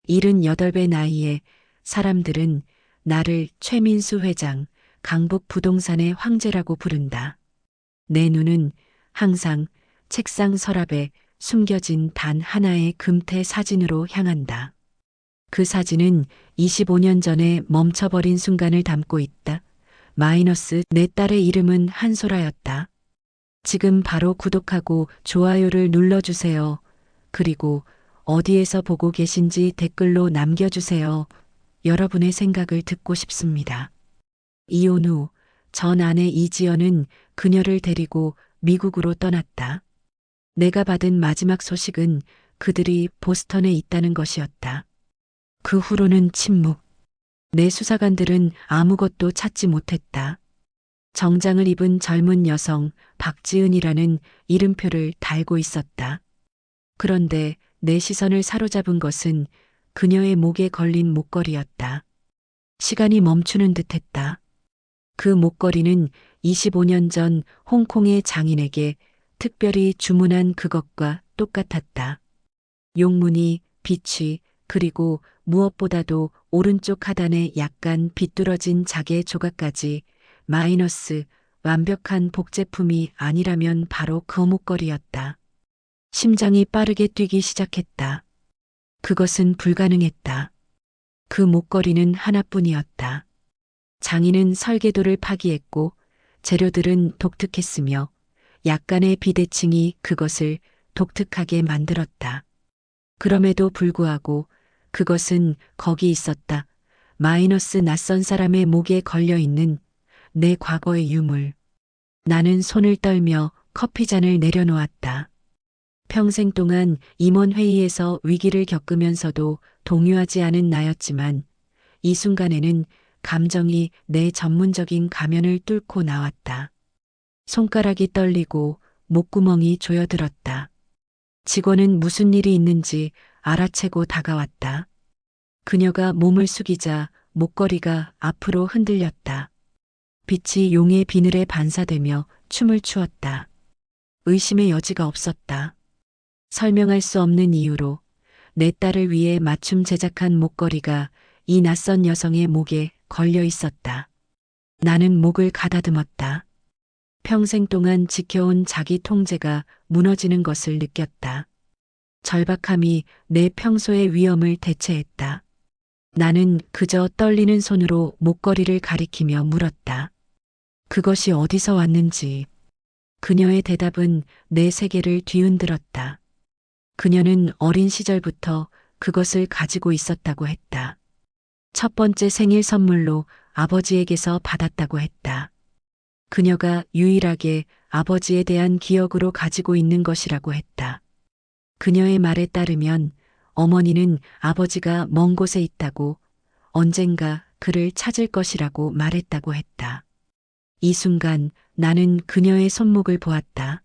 78배 나이에 사람들은 나를 최민수 회장, 강북 부동산의 황제라고 부른다. 내 눈은 항상 책상 서랍에 숨겨진 단 하나의 금태 사진으로 향한다. 그 사진은 25년 전에 멈춰버린 순간을 담고 있다. 마이너스 내 딸의 이름은 한소라였다. 지금 바로 구독하고 좋아요를 눌러주세요. 그리고 어디에서 보고 계신지 댓글로 남겨주세요. 여러분의 생각을 듣고 싶습니다. 이혼 후 전 아내 이지연은 그녀를 데리고 미국으로 떠났다. 내가 받은 마지막 소식은 그들이 보스턴에 있다는 것이었다. 그 후로는 침묵. 내 수사관들은 아무것도 찾지 못했다. 정장을 입은 젊은 여성 박지은이라는 이름표를 달고 있었다. 그런데 내 시선을 사로잡은 것은 그녀의 목에 걸린 목걸이였다. 시간이 멈추는 듯했다. 그 목걸이는 25년 전 홍콩의 장인에게 특별히 주문한 그것과 똑같았다. 용무늬, 비취, 그리고 무엇보다도 오른쪽 하단에 약간 비뚤어진 자개 조각까지 마이너스 완벽한 복제품이 아니라면 바로 그 목걸이였다. 심장이 빠르게 뛰기 시작했다. 그것은 불가능했다. 그 목걸이는 하나뿐이었다. 장인은 설계도를 파기했고 재료들은 독특했으며 약간의 비대칭이 그것을 독특하게 만들었다. 그럼에도 불구하고 그것은 거기 있었다. 마이너스 낯선 사람의 목에 걸려있는 내 과거의 유물. 나는 손을 떨며 커피잔을 내려놓았다. 평생 동안 임원회의에서 위기를 겪으면서도 동요하지 않은 나였지만 이 순간에는 감정이 내 전문적인 가면을 뚫고 나왔다. 손가락이 떨리고 목구멍이 조여들었다. 직원은 무슨 일이 있는지 알아채고 다가왔다. 그녀가 몸을 숙이자 목걸이가 앞으로 흔들렸다. 빛이 용의 비늘에 반사되며 춤을 추었다. 의심의 여지가 없었다. 설명할 수 없는 이유로 내 딸을 위해 맞춤 제작한 목걸이가 이 낯선 여성의 목에 걸려 있었다. 나는 목을 가다듬었다. 평생 동안 지켜온 자기 통제가 무너지는 것을 느꼈다. 절박함이 내 평소의 위험을 대체했다. 나는 그저 떨리는 손으로 목걸이를 가리키며 물었다. 그것이 어디서 왔는지. 그녀의 대답은 내 세계를 뒤흔들었다. 그녀는 어린 시절부터 그것을 가지고 있었다고 했다. 첫 번째 생일 선물로 아버지에게서 받았다고 했다. 그녀가 유일하게 아버지에 대한 기억으로 가지고 있는 것이라고 했다. 그녀의 말에 따르면 어머니는 아버지가 먼 곳에 있다고 언젠가 그를 찾을 것이라고 말했다고 했다. 이 순간 나는 그녀의 손목을 보았다.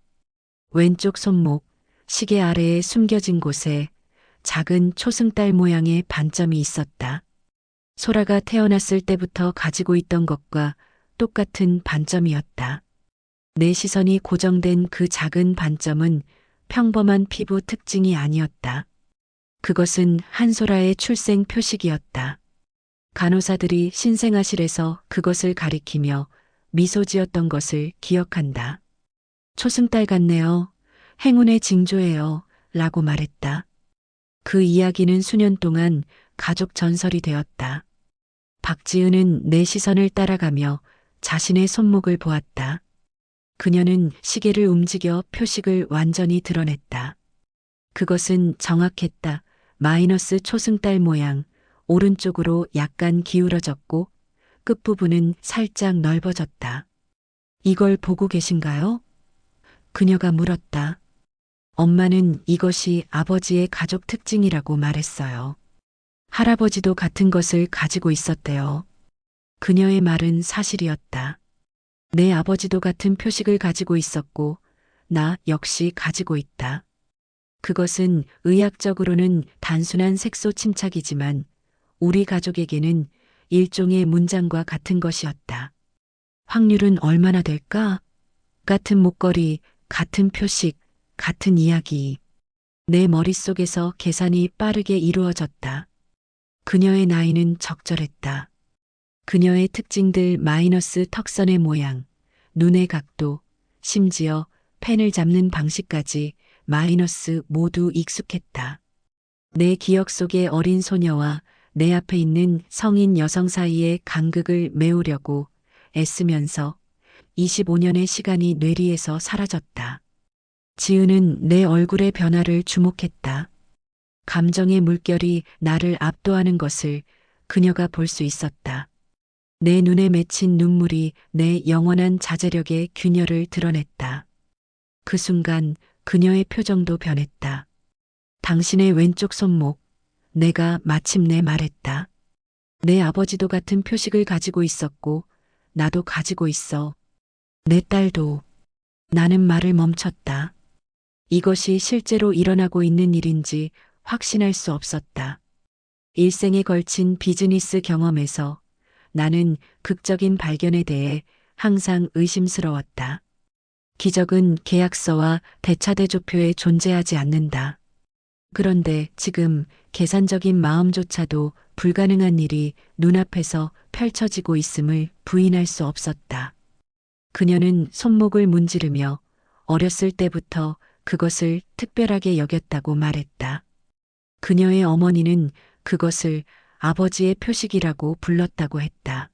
왼쪽 손목, 시계 아래에 숨겨진 곳에 작은 초승달 모양의 반점이 있었다. 소라가 태어났을 때부터 가지고 있던 것과 똑같은 반점이었다. 내 시선이 고정된 그 작은 반점은 평범한 피부 특징이 아니었다. 그것은 한소라의 출생 표식이었다. 간호사들이 신생아실에서 그것을 가리키며 미소 지었던 것을 기억한다. 초승달 같네요. 행운의 징조예요. 라고 말했다. 그 이야기는 수년 동안 가족 전설이 되었다. 박지은은 내 시선을 따라가며 자신의 손목을 보았다. 그녀는 시계를 움직여 표식을 완전히 드러냈다. 그것은 정확했다. 마이너스 초승달 모양, 오른쪽으로 약간 기울어졌고 끝부분은 살짝 넓어졌다. 이걸 보고 계신가요? 그녀가 물었다. 엄마는 이것이 아버지의 가족 특징이라고 말했어요. 할아버지도 같은 것을 가지고 있었대요. 그녀의 말은 사실이었다. 내 아버지도 같은 표식을 가지고 있었고 나 역시 가지고 있다. 그것은 의학적으로는 단순한 색소 침착이지만 우리 가족에게는 일종의 문장과 같은 것이었다. 확률은 얼마나 될까? 같은 목걸이, 같은 표식, 같은 이야기. 내 머릿속에서 계산이 빠르게 이루어졌다. 그녀의 나이는 적절했다. 그녀의 특징들 마이너스 턱선의 모양, 눈의 각도, 심지어 펜을 잡는 방식까지 마이너스 모두 익숙했다. 내 기억 속의 어린 소녀와 내 앞에 있는 성인 여성 사이의 간극을 메우려고 애쓰면서 25년의 시간이 뇌리에서 사라졌다. 지은은 내 얼굴의 변화를 주목했다. 감정의 물결이 나를 압도하는 것을 그녀가 볼 수 있었다. 내 눈에 맺힌 눈물이 내 영원한 자제력의 균열을 드러냈다. 그 순간 그녀의 표정도 변했다. 당신의 왼쪽 손목, 내가 마침내 말했다. 내 아버지도 같은 표식을 가지고 있었고, 나도 가지고 있어. 내 딸도. 나는 말을 멈췄다. 이것이 실제로 일어나고 있는 일인지 확신할 수 없었다. 일생에 걸친 비즈니스 경험에서 나는 극적인 발견에 대해 항상 의심스러웠다. 기적은 계약서와 대차대조표에 존재하지 않는다. 그런데 지금 계산적인 마음조차도 불가능한 일이 눈앞에서 펼쳐지고 있음을 부인할 수 없었다. 그녀는 손목을 문지르며 어렸을 때부터 그것을 특별하게 여겼다고 말했다. 그녀의 어머니는 그것을 아버지의 표식이라고 불렀다고 했다.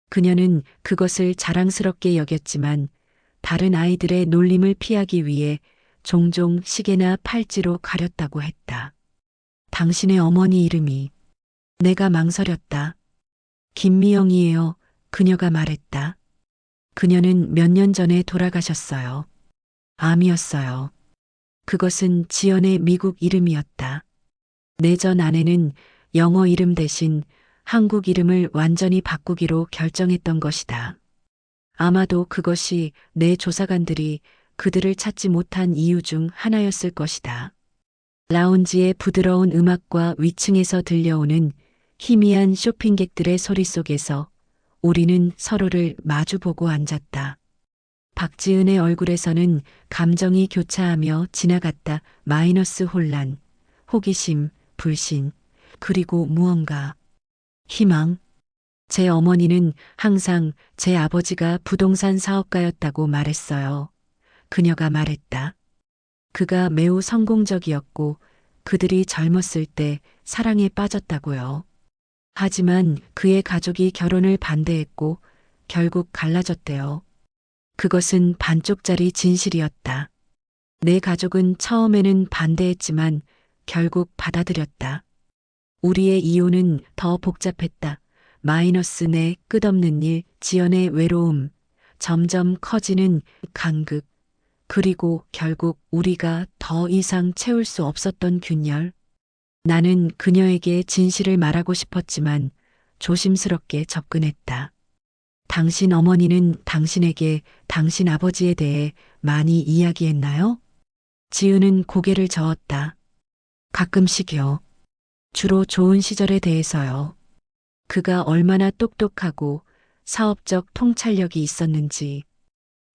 그녀는 그것을 자랑스럽게 여겼지만 다른 아이들의 놀림을 피하기 위해 종종 시계나 팔찌로 가렸다고 했다. 당신의 어머니 이름이. 내가 망설였다. 김미영이에요. 그녀가 말했다. 그녀는 몇 년 전에 돌아가셨어요. 암이었어요. 그것은 지연의 미국 이름이었다. 내 전 아내는 영어 이름 대신 한국 이름을 완전히 바꾸기로 결정했던 것이다. 아마도 그것이 내 조사관들이 그들을 찾지 못한 이유 중 하나였을 것이다. 라운지의 부드러운 음악과 위층에서 들려오는 희미한 쇼핑객들의 소리 속에서 우리는 서로를 마주보고 앉았다. 박지은의 얼굴에서는 감정이 교차하며 지나갔다. 마이너스 혼란, 호기심, 불신, 그리고 무언가. 희망. 제 어머니는 항상 제 아버지가 부동산 사업가였다고 말했어요. 그녀가 말했다. 그가 매우 성공적이었고 그들이 젊었을 때 사랑에 빠졌다고요. 하지만 그의 가족이 결혼을 반대했고 결국 갈라졌대요. 그것은 반쪽짜리 진실이었다. 내 가족은 처음에는 반대했지만 결국 받아들였다. 우리의 이혼은 더 복잡했다. 마이너스 내 끝없는 일, 지연의 외로움, 점점 커지는 간극, 그리고 결국 우리가 더 이상 채울 수 없었던 균열. 나는 그녀에게 진실을 말하고 싶었지만 조심스럽게 접근했다. 당신 어머니는 당신에게 당신 아버지에 대해 많이 이야기했나요? 지은은 고개를 저었다. 가끔씩요. 주로 좋은 시절에 대해서요. 그가 얼마나 똑똑하고 사업적 통찰력이 있었는지.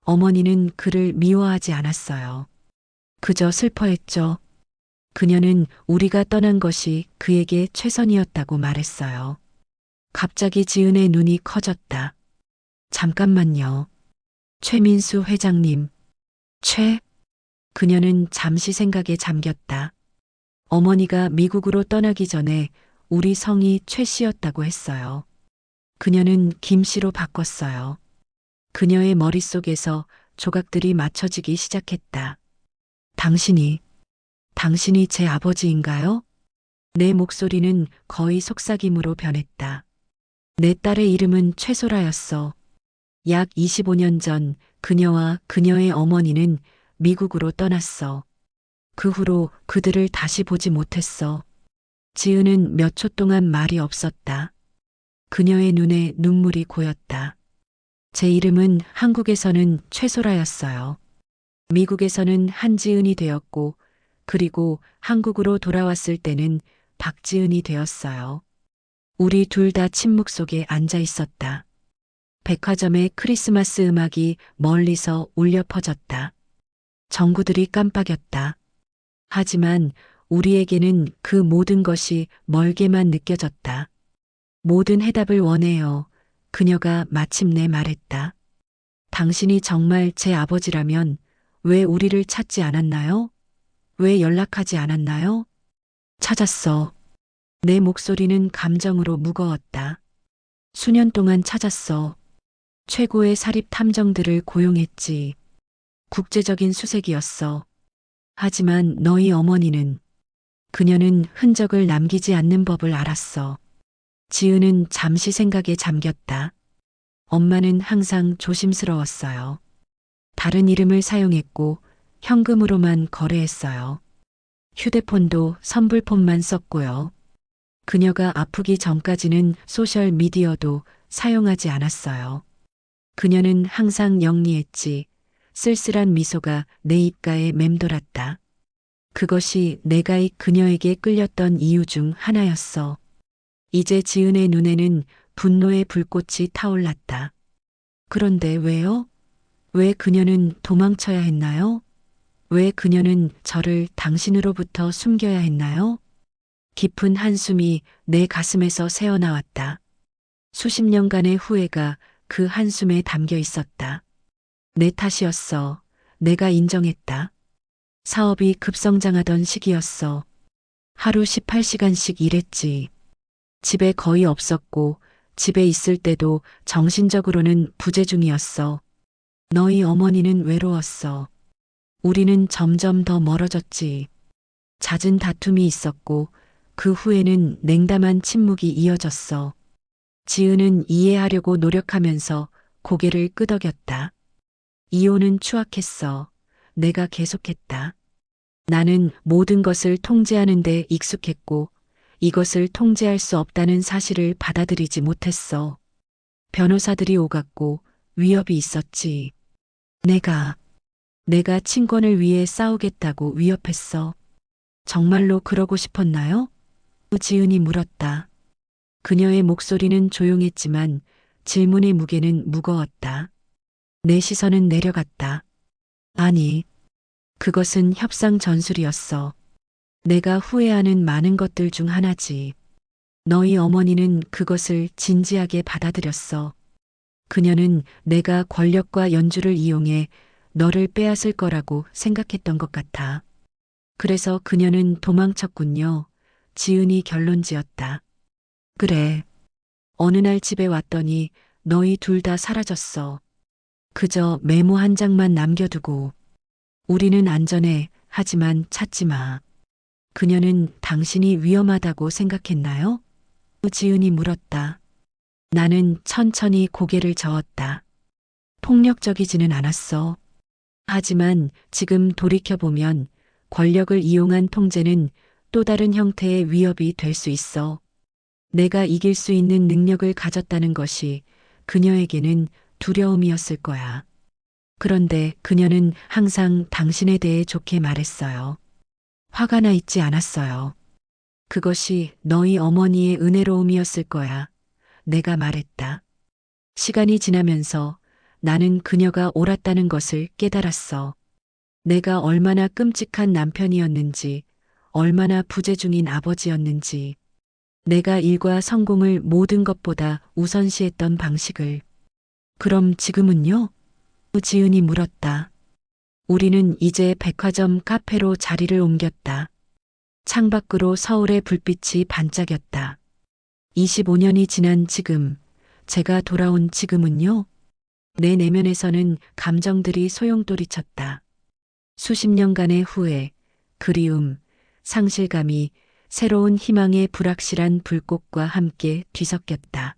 어머니는 그를 미워하지 않았어요. 그저 슬퍼했죠. 그녀는 우리가 떠난 것이 그에게 최선이었다고 말했어요. 갑자기 지은의 눈이 커졌다. 잠깐만요. 최민수 회장님. 그녀는 잠시 생각에 잠겼다. 어머니가 미국으로 떠나기 전에 우리 성이 최 씨였다고 했어요. 그녀는 김 씨로 바꿨어요. 그녀의 머릿속에서 조각들이 맞춰지기 시작했다. 당신이 제 아버지인가요? 내 목소리는 거의 속삭임으로 변했다. 내 딸의 이름은 최소라였어. 약 25년 전 그녀와 그녀의 어머니는 미국으로 떠났어. 그 후로 그들을 다시 보지 못했어. 지은은 몇 초 동안 말이 없었다. 그녀의 눈에 눈물이 고였다. 제 이름은 한국에서는 최소라였어요. 미국에서는 한지은이 되었고, 그리고 한국으로 돌아왔을 때는 박지은이 되었어요. 우리 둘 다 침묵 속에 앉아 있었다. 백화점의 크리스마스 음악이 멀리서 울려 퍼졌다. 전구들이 깜빡였다. 하지만 우리에게는 그 모든 것이 멀게만 느껴졌다. 모든 해답을 원해요. 그녀가 마침내 말했다. 당신이 정말 제 아버지라면 왜 우리를 찾지 않았나요? 왜 연락하지 않았나요? 찾았어. 내 목소리는 감정으로 무거웠다. 수년 동안 찾았어. 최고의 사립 탐정들을 고용했지. 국제적인 수색이었어. 하지만 너희 어머니는, 그녀는 흔적을 남기지 않는 법을 알았어. 지은은 잠시 생각에 잠겼다. 엄마는 항상 조심스러웠어요. 다른 이름을 사용했고 현금으로만 거래했어요. 휴대폰도 선불폰만 썼고요. 그녀가 아프기 전까지는 소셜 미디어도 사용하지 않았어요. 그녀는 항상 영리했지. 쓸쓸한 미소가 내 입가에 맴돌았다. 그것이 내가 그녀에게 끌렸던 이유 중 하나였어. 이제 지은의 눈에는 분노의 불꽃이 타올랐다. 그런데 왜요? 왜 그녀는 도망쳐야 했나요? 왜 그녀는 저를 당신으로부터 숨겨야 했나요? 깊은 한숨이 내 가슴에서 새어나왔다. 수십 년간의 후회가 그 한숨에 담겨 있었다. 내 탓이었어. 내가 인정했다. 사업이 급성장하던 시기였어. 하루 18시간씩 일했지. 집에 거의 없었고 집에 있을 때도 정신적으로는 부재중이었어. 너희 어머니는 외로웠어. 우리는 점점 더 멀어졌지. 잦은 다툼이 있었고 그 후에는 냉담한 침묵이 이어졌어. 지은은 이해하려고 노력하면서 고개를 끄덕였다. 이혼은 추악했어. 내가 계속했다. 나는 모든 것을 통제하는 데 익숙했고 이것을 통제할 수 없다는 사실을 받아들이지 못했어. 변호사들이 오갔고 위협이 있었지. 내가 친권을 위해 싸우겠다고 위협했어. 정말로 그러고 싶었나요? 지은이 물었다. 그녀의 목소리는 조용했지만 질문의 무게는 무거웠다. 내 시선은 내려갔다. 아니, 그것은 협상 전술이었어. 내가 후회하는 많은 것들 중 하나지. 너희 어머니는 그것을 진지하게 받아들였어. 그녀는 내가 권력과 연주를 이용해 너를 빼앗을 거라고 생각했던 것 같아. 그래서 그녀는 도망쳤군요. 지은이 결론 지었다. 그래. 어느 날 집에 왔더니 너희 둘 다 사라졌어. 그저 메모 한 장만 남겨두고. 우리는 안전해. 하지만 찾지 마. 그녀는 당신이 위험하다고 생각했나요? 지은이 물었다. 나는 천천히 고개를 저었다. 폭력적이지는 않았어. 하지만 지금 돌이켜보면 권력을 이용한 통제는 또 다른 형태의 위협이 될 수 있어. 내가 이길 수 있는 능력을 가졌다는 것이 그녀에게는 두려움이었을 거야. 그런데 그녀는 항상 당신에 대해 좋게 말했어요. 화가 나 있지 않았어요. 그것이 너희 어머니의 은혜로움이었을 거야. 내가 말했다. 시간이 지나면서 나는 그녀가 옳았다는 것을 깨달았어. 내가 얼마나 끔찍한 남편이었는지, 얼마나 부재중인 아버지였는지, 내가 일과 성공을 모든 것보다 우선시했던 방식을. 그럼 지금은요? 지은이 물었다. 우리는 이제 백화점 카페로 자리를 옮겼다. 창밖으로 서울의 불빛이 반짝였다. 25년이 지난 지금, 제가 돌아온 지금은요? 내 내면에서는 감정들이 소용돌이쳤다. 수십 년간의 후회, 그리움, 상실감이 새로운 희망의 불확실한 불꽃과 함께 뒤섞였다.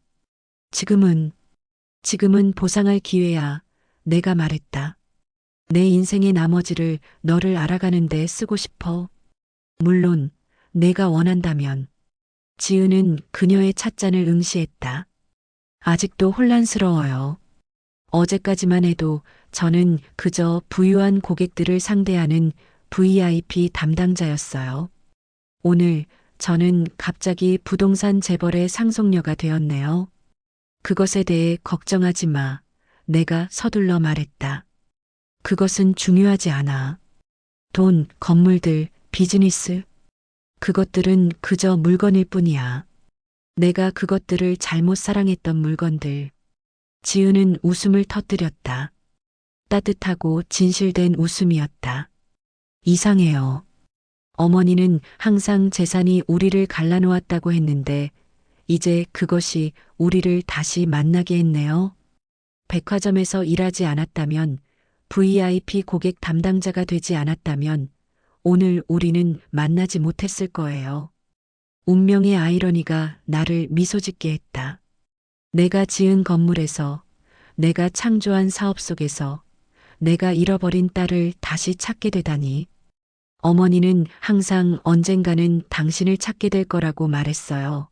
지금은 보상할 기회야. 내가 말했다. 내 인생의 나머지를 너를 알아가는 데 쓰고 싶어. 물론 내가 원한다면. 지은은 그녀의 찻잔을 응시했다. 아직도 혼란스러워요. 어제까지만 해도 저는 그저 부유한 고객들을 상대하는 VIP 담당자였어요. 오늘 저는 갑자기 부동산 재벌의 상속녀가 되었네요. 그것에 대해 걱정하지 마. 내가 서둘러 말했다. 그것은 중요하지 않아. 돈, 건물들, 비즈니스. 그것들은 그저 물건일 뿐이야. 내가 그것들을 잘못 사랑했던 물건들. 지은은 웃음을 터뜨렸다. 따뜻하고 진실된 웃음이었다. 이상해요. 어머니는 항상 재산이 우리를 갈라놓았다고 했는데 이제 그것이 우리를 다시 만나게 했네요. 백화점에서 일하지 않았다면, VIP 고객 담당자가 되지 않았다면 오늘 우리는 만나지 못했을 거예요. 운명의 아이러니가 나를 미소 짓게 했다. 내가 지은 건물에서, 내가 창조한 사업 속에서, 내가 잃어버린 딸을 다시 찾게 되다니. 어머니는 항상 언젠가는 당신을 찾게 될 거라고 말했어요.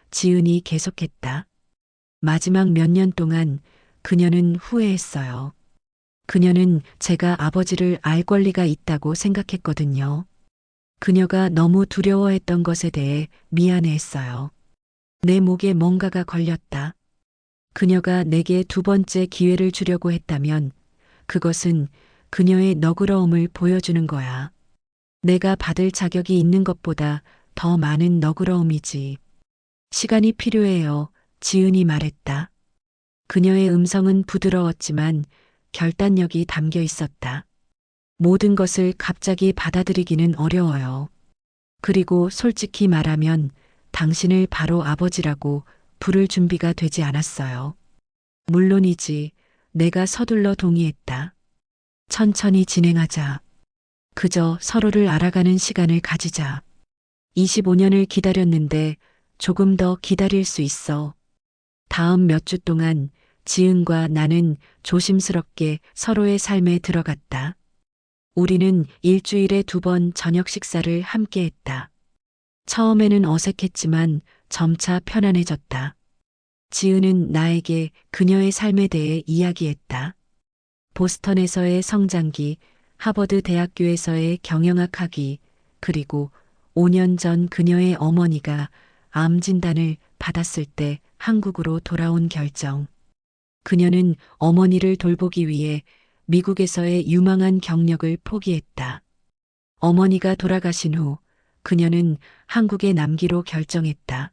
지은이 계속했다. 마지막 몇 년 동안 그녀는 후회했어요. 그녀는 제가 아버지를 알 권리가 있다고 생각했거든요. 그녀가 너무 두려워했던 것에 대해 미안해했어요. 내 목에 뭔가가 걸렸다. 그녀가 내게 두 번째 기회를 주려고 했다면 그것은 그녀의 너그러움을 보여주는 거야. 내가 받을 자격이 있는 것보다 더 많은 너그러움이지. 시간이 필요해요. 지은이 말했다. 그녀의 음성은 부드러웠지만 결단력이 담겨 있었다. 모든 것을 갑자기 받아들이기는 어려워요. 그리고 솔직히 말하면 당신을 바로 아버지라고 부를 준비가 되지 않았어요. 물론이지. 내가 서둘러 동의했다. 천천히 진행하자. 그저 서로를 알아가는 시간을 가지자. 25년을 기다렸는데 조금 더 기다릴 수 있어. 다음 몇 주 동안 지은과 나는 조심스럽게 서로의 삶에 들어갔다. 우리는 일주일에 2번 저녁 식사를 함께 했다. 처음에는 어색했지만 점차 편안해졌다. 지은은 나에게 그녀의 삶에 대해 이야기했다. 보스턴에서의 성장기, 하버드 대학교에서의 경영학 학위, 그리고 5년 전 그녀의 어머니가 암 진단을 받았을 때 한국으로 돌아온 결정. 그녀는 어머니를 돌보기 위해 미국에서의 유망한 경력을 포기했다. 어머니가 돌아가신 후 그녀는 한국에 남기로 결정했다.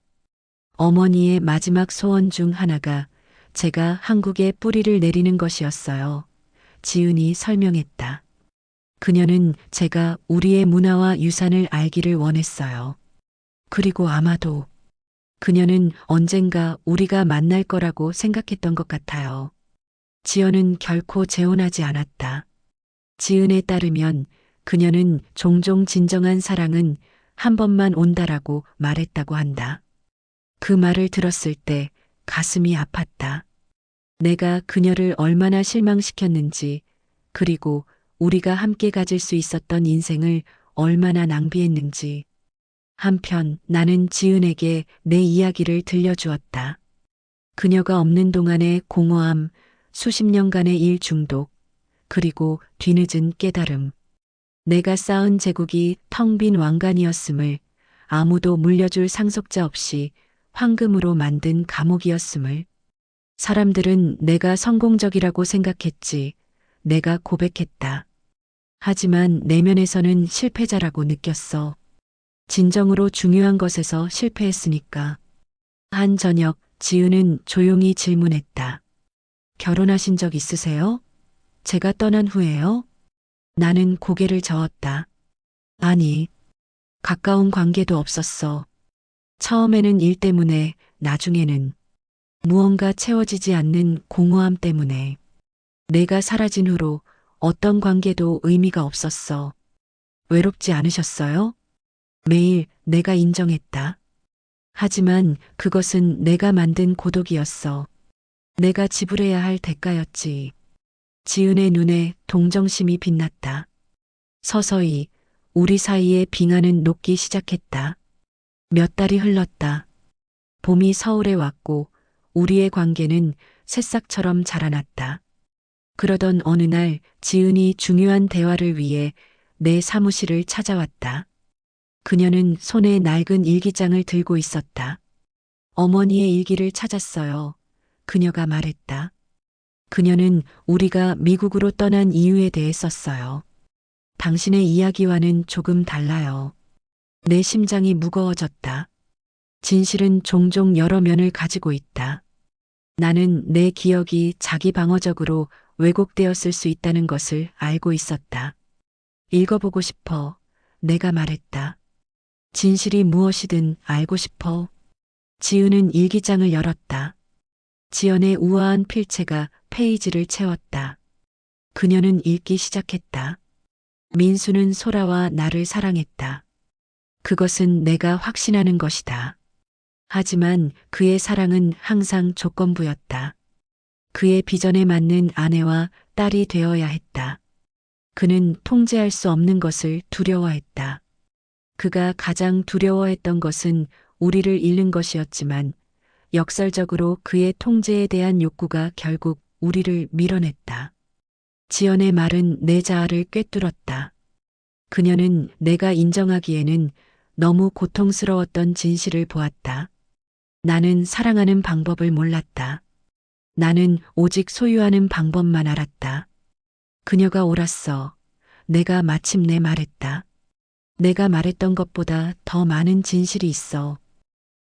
어머니의 마지막 소원 중 하나가 제가 한국에 뿌리를 내리는 것이었어요. 지은이 설명했다. 그녀는 제가 우리의 문화와 유산을 알기를 원했어요. 그리고 아마도 그녀는 언젠가 우리가 만날 거라고 생각했던 것 같아요. 지연은 결코 재혼하지 않았다. 지은에 따르면 그녀는 종종 진정한 사랑은 한 번만 온다라고 말했다고 한다. 그 말을 들었을 때 가슴이 아팠다. 내가 그녀를 얼마나 실망시켰는지, 그리고 우리가 함께 가질 수 있었던 인생을 얼마나 낭비했는지. 한편 나는 지은에게 내 이야기를 들려주었다. 그녀가 없는 동안의 공허함, 수십 년간의 일 중독, 그리고 뒤늦은 깨달음. 내가 쌓은 제국이 텅 빈 왕관이었음을, 아무도 물려줄 상속자 없이 황금으로 만든 감옥이었음을. 사람들은 내가 성공적이라고 생각했지. 내가 고백했다. 하지만 내면에서는 실패자라고 느꼈어. 진정으로 중요한 것에서 실패했으니까. 한 저녁 지은은 조용히 질문했다. 결혼하신 적 있으세요? 제가 떠난 후에요? 나는 고개를 저었다. 아니, 가까운 관계도 없었어. 처음에는 일 때문에, 나중에는 무언가 채워지지 않는 공허함 때문에. 내가 사라진 후로 어떤 관계도 의미가 없었어. 외롭지 않으셨어요? 매일 내가 인정했다. 하지만 그것은 내가 만든 고독이었어. 내가 지불해야 할 대가였지. 지은의 눈에 동정심이 빛났다. 서서히 우리 사이의 빙하는 녹기 시작했다. 몇 달이 흘렀다. 봄이 서울에 왔고 우리의 관계는 새싹처럼 자라났다. 그러던 어느 날 지은이 중요한 대화를 위해 내 사무실을 찾아왔다. 그녀는 손에 낡은 일기장을 들고 있었다. 어머니의 일기를 찾았어요. 그녀가 말했다. 그녀는 우리가 미국으로 떠난 이유에 대해 썼어요. 당신의 이야기와는 조금 달라요. 내 심장이 무거워졌다. 진실은 종종 여러 면을 가지고 있다. 나는 내 기억이 자기 방어적으로 왜곡되었을 수 있다는 것을 알고 있었다. 읽어보고 싶어. 내가 말했다. 진실이 무엇이든 알고 싶어. 지은은 일기장을 열었다. 지연의 우아한 필체가 페이지를 채웠다. 그녀는 읽기 시작했다. 민수는 소라와 나를 사랑했다. 그것은 내가 확신하는 것이다. 하지만 그의 사랑은 항상 조건부였다. 그의 비전에 맞는 아내와 딸이 되어야 했다. 그는 통제할 수 없는 것을 두려워했다. 그가 가장 두려워했던 것은 우리를 잃는 것이었지만 역설적으로 그의 통제에 대한 욕구가 결국 우리를 밀어냈다. 지연의 말은 내 자아를 꿰뚫었다. 그녀는 내가 인정하기에는 너무 고통스러웠던 진실을 보았다. 나는 사랑하는 방법을 몰랐다. 나는 오직 소유하는 방법만 알았다. 그녀가 옳았어. 내가 마침내 말했다. 내가 말했던 것보다 더 많은 진실이 있어.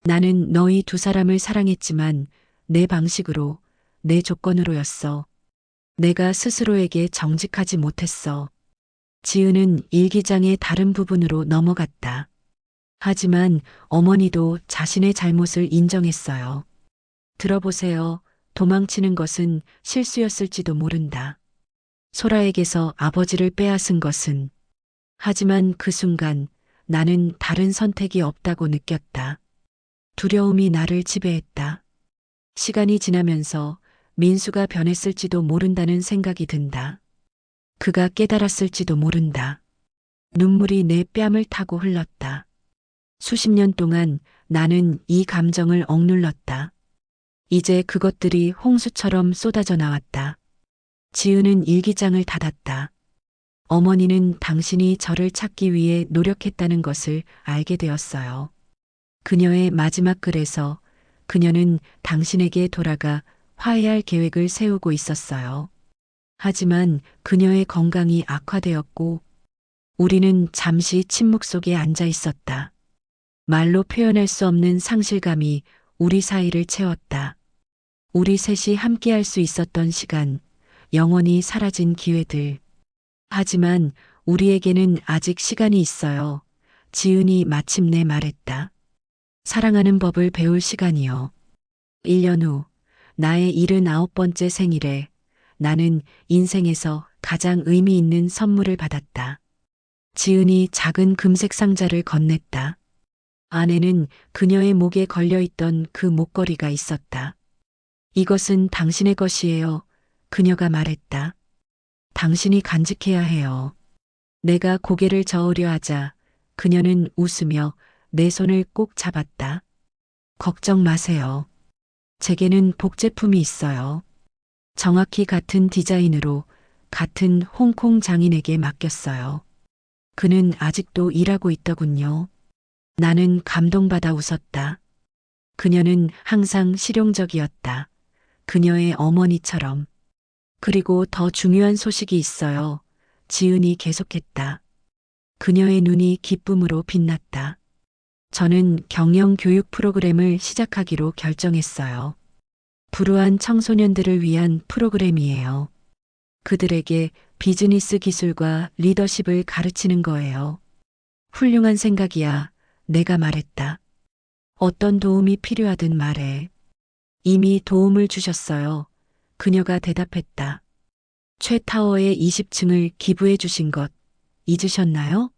나는 너희 두 사람을 사랑했지만 내 방식으로, 내 조건으로였어. 내가 스스로에게 정직하지 못했어. 지은은 일기장의 다른 부분으로 넘어갔다. 하지만 어머니도 자신의 잘못을 인정했어요. 들어보세요. 도망치는 것은 실수였을지도 모른다. 소라에게서 아버지를 빼앗은 것은. 하지만 그 순간 나는 다른 선택이 없다고 느꼈다. 두려움이 나를 지배했다. 시간이 지나면서 민수가 변했을지도 모른다는 생각이 든다. 그가 깨달았을지도 모른다. 눈물이 내 뺨을 타고 흘렀다. 수십 년 동안 나는 이 감정을 억눌렀다. 이제 그것들이 홍수처럼 쏟아져 나왔다. 지은은 일기장을 닫았다. 어머니는 당신이 저를 찾기 위해 노력했다는 것을 알게 되었어요. 그녀의 마지막 글에서 그녀는 당신에게 돌아가 화해할 계획을 세우고 있었어요. 하지만 그녀의 건강이 악화되었고 우리는 잠시 침묵 속에 앉아 있었다. 말로 표현할 수 없는 상실감이 우리 사이를 채웠다. 우리 셋이 함께할 수 있었던 시간, 영원히 사라진 기회들. 하지만 우리에게는 아직 시간이 있어요. 지은이 마침내 말했다. 사랑하는 법을 배울 시간이요. 1년 후, 나의 79번째 생일에 나는 인생에서 가장 의미 있는 선물을 받았다. 지은이 작은 금색 상자를 건넸다. 안에는 그녀의 목에 걸려있던 그 목걸이가 있었다. 이것은 당신의 것이에요. 그녀가 말했다. 당신이 간직해야 해요. 내가 고개를 저으려 하자 그녀는 웃으며 내 손을 꼭 잡았다. 걱정 마세요. 제게는 복제품이 있어요. 정확히 같은 디자인으로 같은 홍콩 장인에게 맡겼어요. 그는 아직도 일하고 있더군요. 나는 감동받아 웃었다. 그녀는 항상 실용적이었다. 그녀의 어머니처럼. 그리고 더 중요한 소식이 있어요. 지은이 계속했다. 그녀의 눈이 기쁨으로 빛났다. 저는 경영 교육 프로그램을 시작하기로 결정했어요. 불우한 청소년들을 위한 프로그램이에요. 그들에게 비즈니스 기술과 리더십을 가르치는 거예요. 훌륭한 생각이야. 내가 말했다. 어떤 도움이 필요하든 말해. 이미 도움을 주셨어요. 그녀가 대답했다. 최타워의 20층을 기부해 주신 것 잊으셨나요?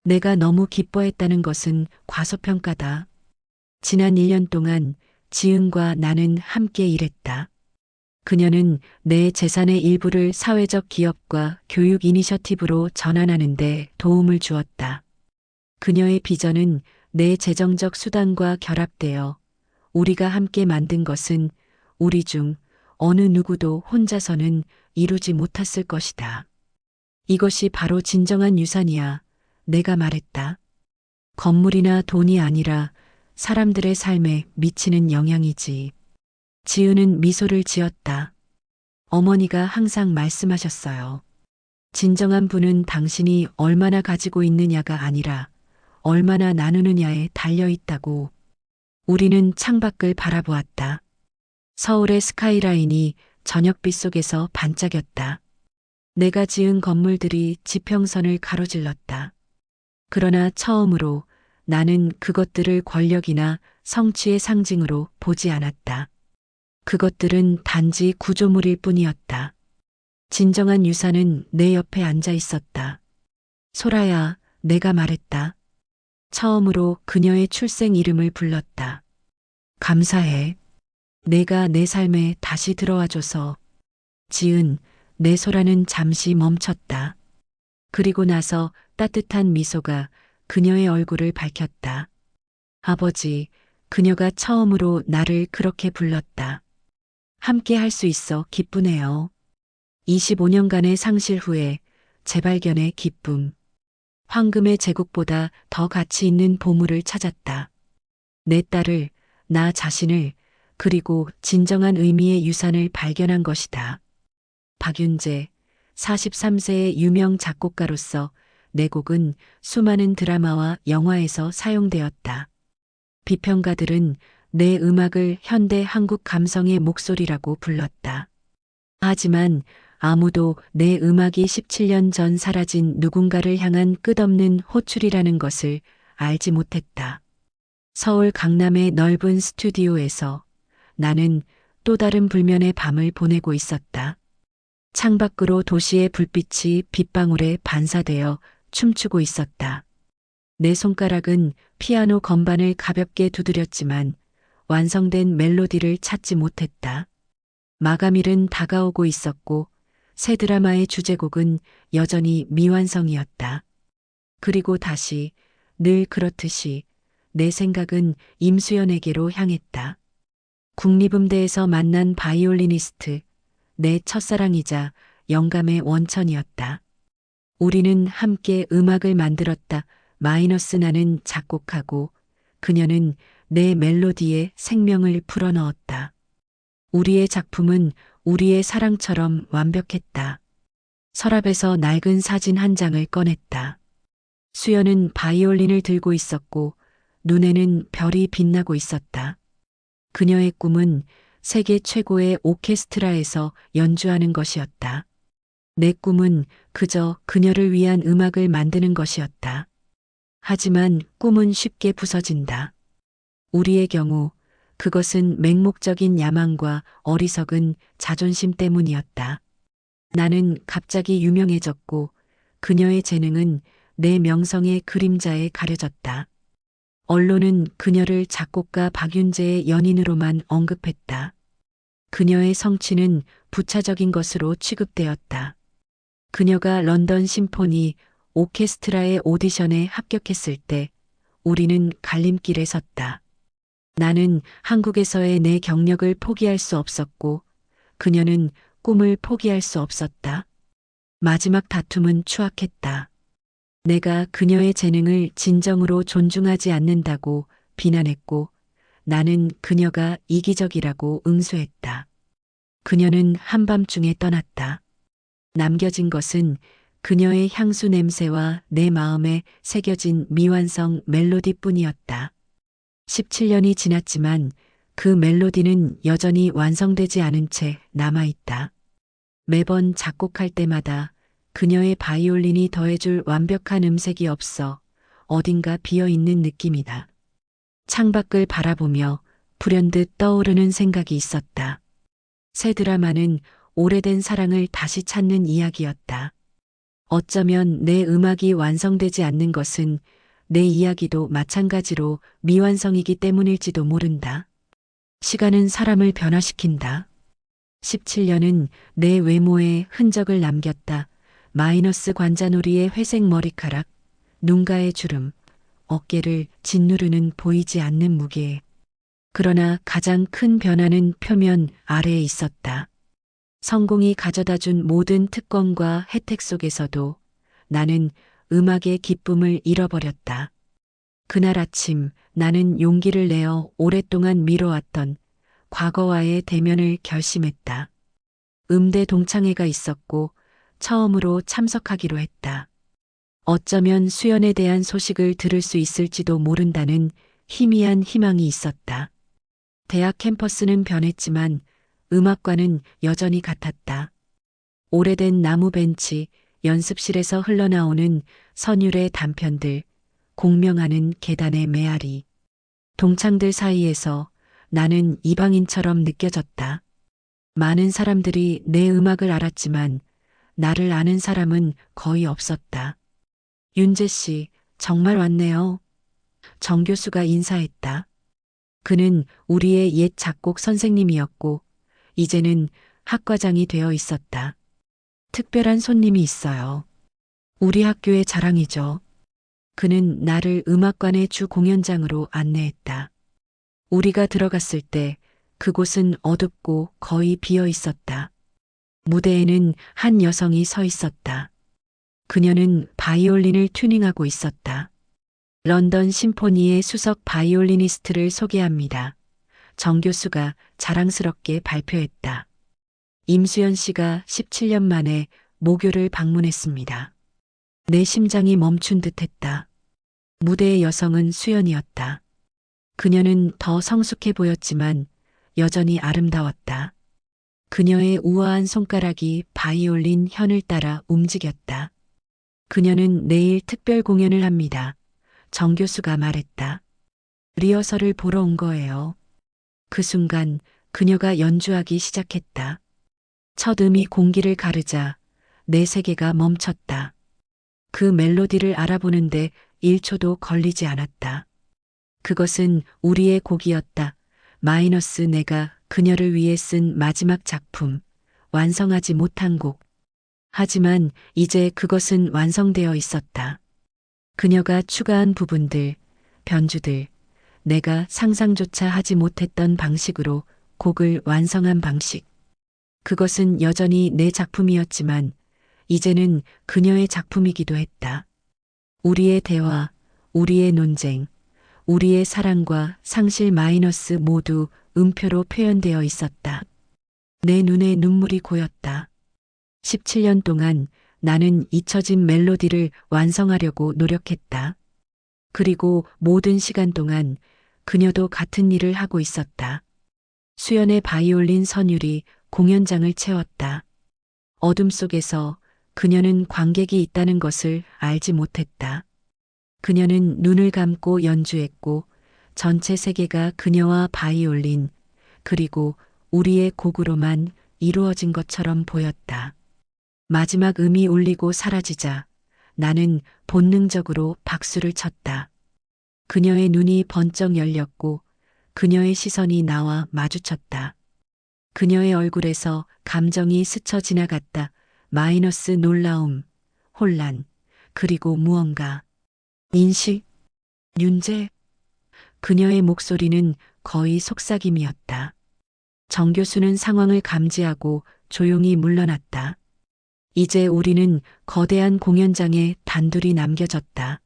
내가 너무 기뻐했다는 것은 과소평가다. 지난 1년 동안 지은과 나는 함께 일했다. 그녀는 내 재산의 일부를 사회적 기업과 교육 이니셔티브로 전환하는 데 도움을 주었다. 그녀의 비전은 내 재정적 수단과 결합되어 우리가 함께 만든 것은 우리 중 어느 누구도 혼자서는 이루지 못했을 것이다. 이것이 바로 진정한 유산이야. 내가 말했다. 건물이나 돈이 아니라 사람들의 삶에 미치는 영향이지. 지은은 미소를 지었다. 어머니가 항상 말씀하셨어요. 진정한 부는 당신이 얼마나 가지고 있느냐가 아니라 얼마나 나누느냐에 달려 있다고. 우리는 창밖을 바라보았다. 서울의 스카이라인이 저녁빛 속에서 반짝였다. 내가 지은 건물들이 지평선을 가로질렀다. 그러나 처음으로 나는 그것들을 권력이나 성취의 상징으로 보지 않았다. 그것들은 단지 구조물일 뿐이었다. 진정한 유산은 내 옆에 앉아 있었다. 소라야, 내가 말했다. 처음으로 그녀의 출생 이름을 불렀다. 감사해. 내가 내 삶에 다시 들어와줘서. 지은, 내 소라는 잠시 멈췄다. 그리고 나서 따뜻한 미소가 그녀의 얼굴을 밝혔다. 아버지, 그녀가 처음으로 나를 그렇게 불렀다. 함께 할 수 있어 기쁘네요. 25년간의 상실 후에 재발견의 기쁨. 황금의 제국보다 더 가치 있는 보물을 찾았다. 내 딸을, 나 자신을, 그리고 진정한 의미의 유산을 발견한 것이다. 박윤재, 43세의 유명 작곡가로서 내 곡은 수많은 드라마와 영화에서 사용되었다. 비평가들은 내 음악을 현대 한국 감성의 목소리라고 불렀다. 하지만 아무도 내 음악이 17년 전 사라진 누군가를 향한 끝없는 호출이라는 것을 알지 못했다. 서울 강남의 넓은 스튜디오에서 나는 또 다른 불면의 밤을 보내고 있었다. 창밖으로 도시의 불빛이 빗방울에 반사되어 춤추고 있었다. 내 손가락은 피아노 건반을 가볍게 두드렸지만 완성된 멜로디를 찾지 못했다. 마감일은 다가오고 있었고 새 드라마의 주제곡은 여전히 미완성이었다. 그리고 다시 늘 그렇듯이 내 생각은 임수연에게로 향했다. 국립음대에서 만난 바이올리니스트, 내 첫사랑이자 영감의 원천이었다. 우리는 함께 음악을 만들었다. 마이너스 나는 작곡하고 그녀는 내 멜로디에 생명을 불어넣었다. 우리의 작품은 우리의 사랑처럼 완벽했다. 서랍에서 낡은 사진 한 장을 꺼냈다. 수연은 바이올린을 들고 있었고 눈에는 별이 빛나고 있었다. 그녀의 꿈은 세계 최고의 오케스트라에서 연주하는 것이었다. 내 꿈은 그저 그녀를 위한 음악을 만드는 것이었다. 하지만 꿈은 쉽게 부서진다. 우리의 경우 그것은 맹목적인 야망과 어리석은 자존심 때문이었다. 나는 갑자기 유명해졌고 그녀의 재능은 내 명성의 그림자에 가려졌다. 언론은 그녀를 작곡가 박윤재의 연인으로만 언급했다. 그녀의 성취는 부차적인 것으로 취급되었다. 그녀가 런던 심포니 오케스트라의 오디션에 합격했을 때 우리는 갈림길에 섰다. 나는 한국에서의 내 경력을 포기할 수 없었고 그녀는 꿈을 포기할 수 없었다. 마지막 다툼은 추악했다. 내가 그녀의 재능을 진정으로 존중하지 않는다고 비난했고 나는 그녀가 이기적이라고 응수했다. 그녀는 한밤중에 떠났다. 남겨진 것은 그녀의 향수 냄새와 내 마음에 새겨진 미완성 멜로디뿐이었다. 17년이 지났지만 그 멜로디는 여전히 완성되지 않은 채 남아있다. 매번 작곡할 때마다 그녀의 바이올린이 더해줄 완벽한 음색이 없어 어딘가 비어있는 느낌이다. 창밖을 바라보며 불현듯 떠오르는 생각이 있었다. 새 드라마는 오래된 사랑을 다시 찾는 이야기였다. 어쩌면 내 음악이 완성되지 않는 것은 내 이야기도 마찬가지로 미완성이기 때문일지도 모른다. 시간은 사람을 변화시킨다. 17년은 내 외모에 흔적을 남겼다. 마이너스 관자놀이의 회색 머리카락, 눈가의 주름, 어깨를 짓누르는 보이지 않는 무게. 그러나 가장 큰 변화는 표면 아래에 있었다. 성공이 가져다준 모든 특권과 혜택 속에서도 나는 음악의 기쁨을 잃어버렸다. 그날 아침 나는 용기를 내어 오랫동안 미뤄왔던 과거와의 대면을 결심했다. 음대 동창회가 있었고 처음으로 참석하기로 했다. 어쩌면 수연에 대한 소식을 들을 수 있을지도 모른다는 희미한 희망이 있었다. 대학 캠퍼스는 변했지만 음악과는 여전히 같았다. 오래된 나무 벤치, 연습실에서 흘러나오는 선율의 단편들, 공명하는 계단의 메아리. 동창들 사이에서 나는 이방인처럼 느껴졌다. 많은 사람들이 내 음악을 알았지만 나를 아는 사람은 거의 없었다. 윤재 씨, 정말 왔네요. 정 교수가 인사했다. 그는 우리의 옛 작곡 선생님이었고, 이제는 학과장이 되어 있었다. 특별한 손님이 있어요. 우리 학교의 자랑이죠. 그는 나를 음악관의 주 공연장으로 안내했다. 우리가 들어갔을 때 그곳은 어둡고 거의 비어 있었다. 무대에는 한 여성이 서 있었다. 그녀는 바이올린을 튜닝하고 있었다. 런던 심포니의 수석 바이올리니스트를 소개합니다. 정 교수가 자랑스럽게 발표했다. 임수연 씨가 17년 만에 모교를 방문했습니다. 내 심장이 멈춘 듯했다. 무대의 여성은 수연이었다. 그녀는 더 성숙해 보였지만 여전히 아름다웠다. 그녀의 우아한 손가락이 바이올린 현을 따라 움직였다. 그녀는 내일 특별 공연을 합니다. 정 교수가 말했다. 리허설을 보러 온 거예요. 그 순간 그녀가 연주하기 시작했다. 첫 음이 공기를 가르자 내 세계가 멈췄다. 그 멜로디를 알아보는데 1초도 걸리지 않았다. 그것은 우리의 곡이었다. 마이너스 내가 그녀를 위해 쓴 마지막 작품, 완성하지 못한 곡. 하지만 이제 그것은 완성되어 있었다. 그녀가 추가한 부분들, 변주들, 내가 상상조차 하지 못했던 방식으로 곡을 완성한 방식. 그것은 여전히 내 작품이었지만 이제는 그녀의 작품이기도 했다. 우리의 대화, 우리의 논쟁, 우리의 사랑과 상실 마이너스 모두 음표로 표현되어 있었다. 내 눈에 눈물이 고였다. 17년 동안 나는 잊혀진 멜로디를 완성하려고 노력했다. 그리고 모든 시간 동안 그녀도 같은 일을 하고 있었다. 수연의 바이올린 선율이 공연장을 채웠다. 어둠 속에서 그녀는 관객이 있다는 것을 알지 못했다. 그녀는 눈을 감고 연주했고 전체 세계가 그녀와 바이올린 그리고 우리의 곡으로만 이루어진 것처럼 보였다. 마지막 음이 울리고 사라지자 나는 본능적으로 박수를 쳤다. 그녀의 눈이 번쩍 열렸고 그녀의 시선이 나와 마주쳤다. 그녀의 얼굴에서 감정이 스쳐 지나갔다. 마이너스 놀라움, 혼란, 그리고 무언가. 인식, 윤재. 그녀의 목소리는 거의 속삭임이었다. 정 교수는 상황을 감지하고 조용히 물러났다. 이제 우리는 거대한 공연장에 단둘이 남겨졌다.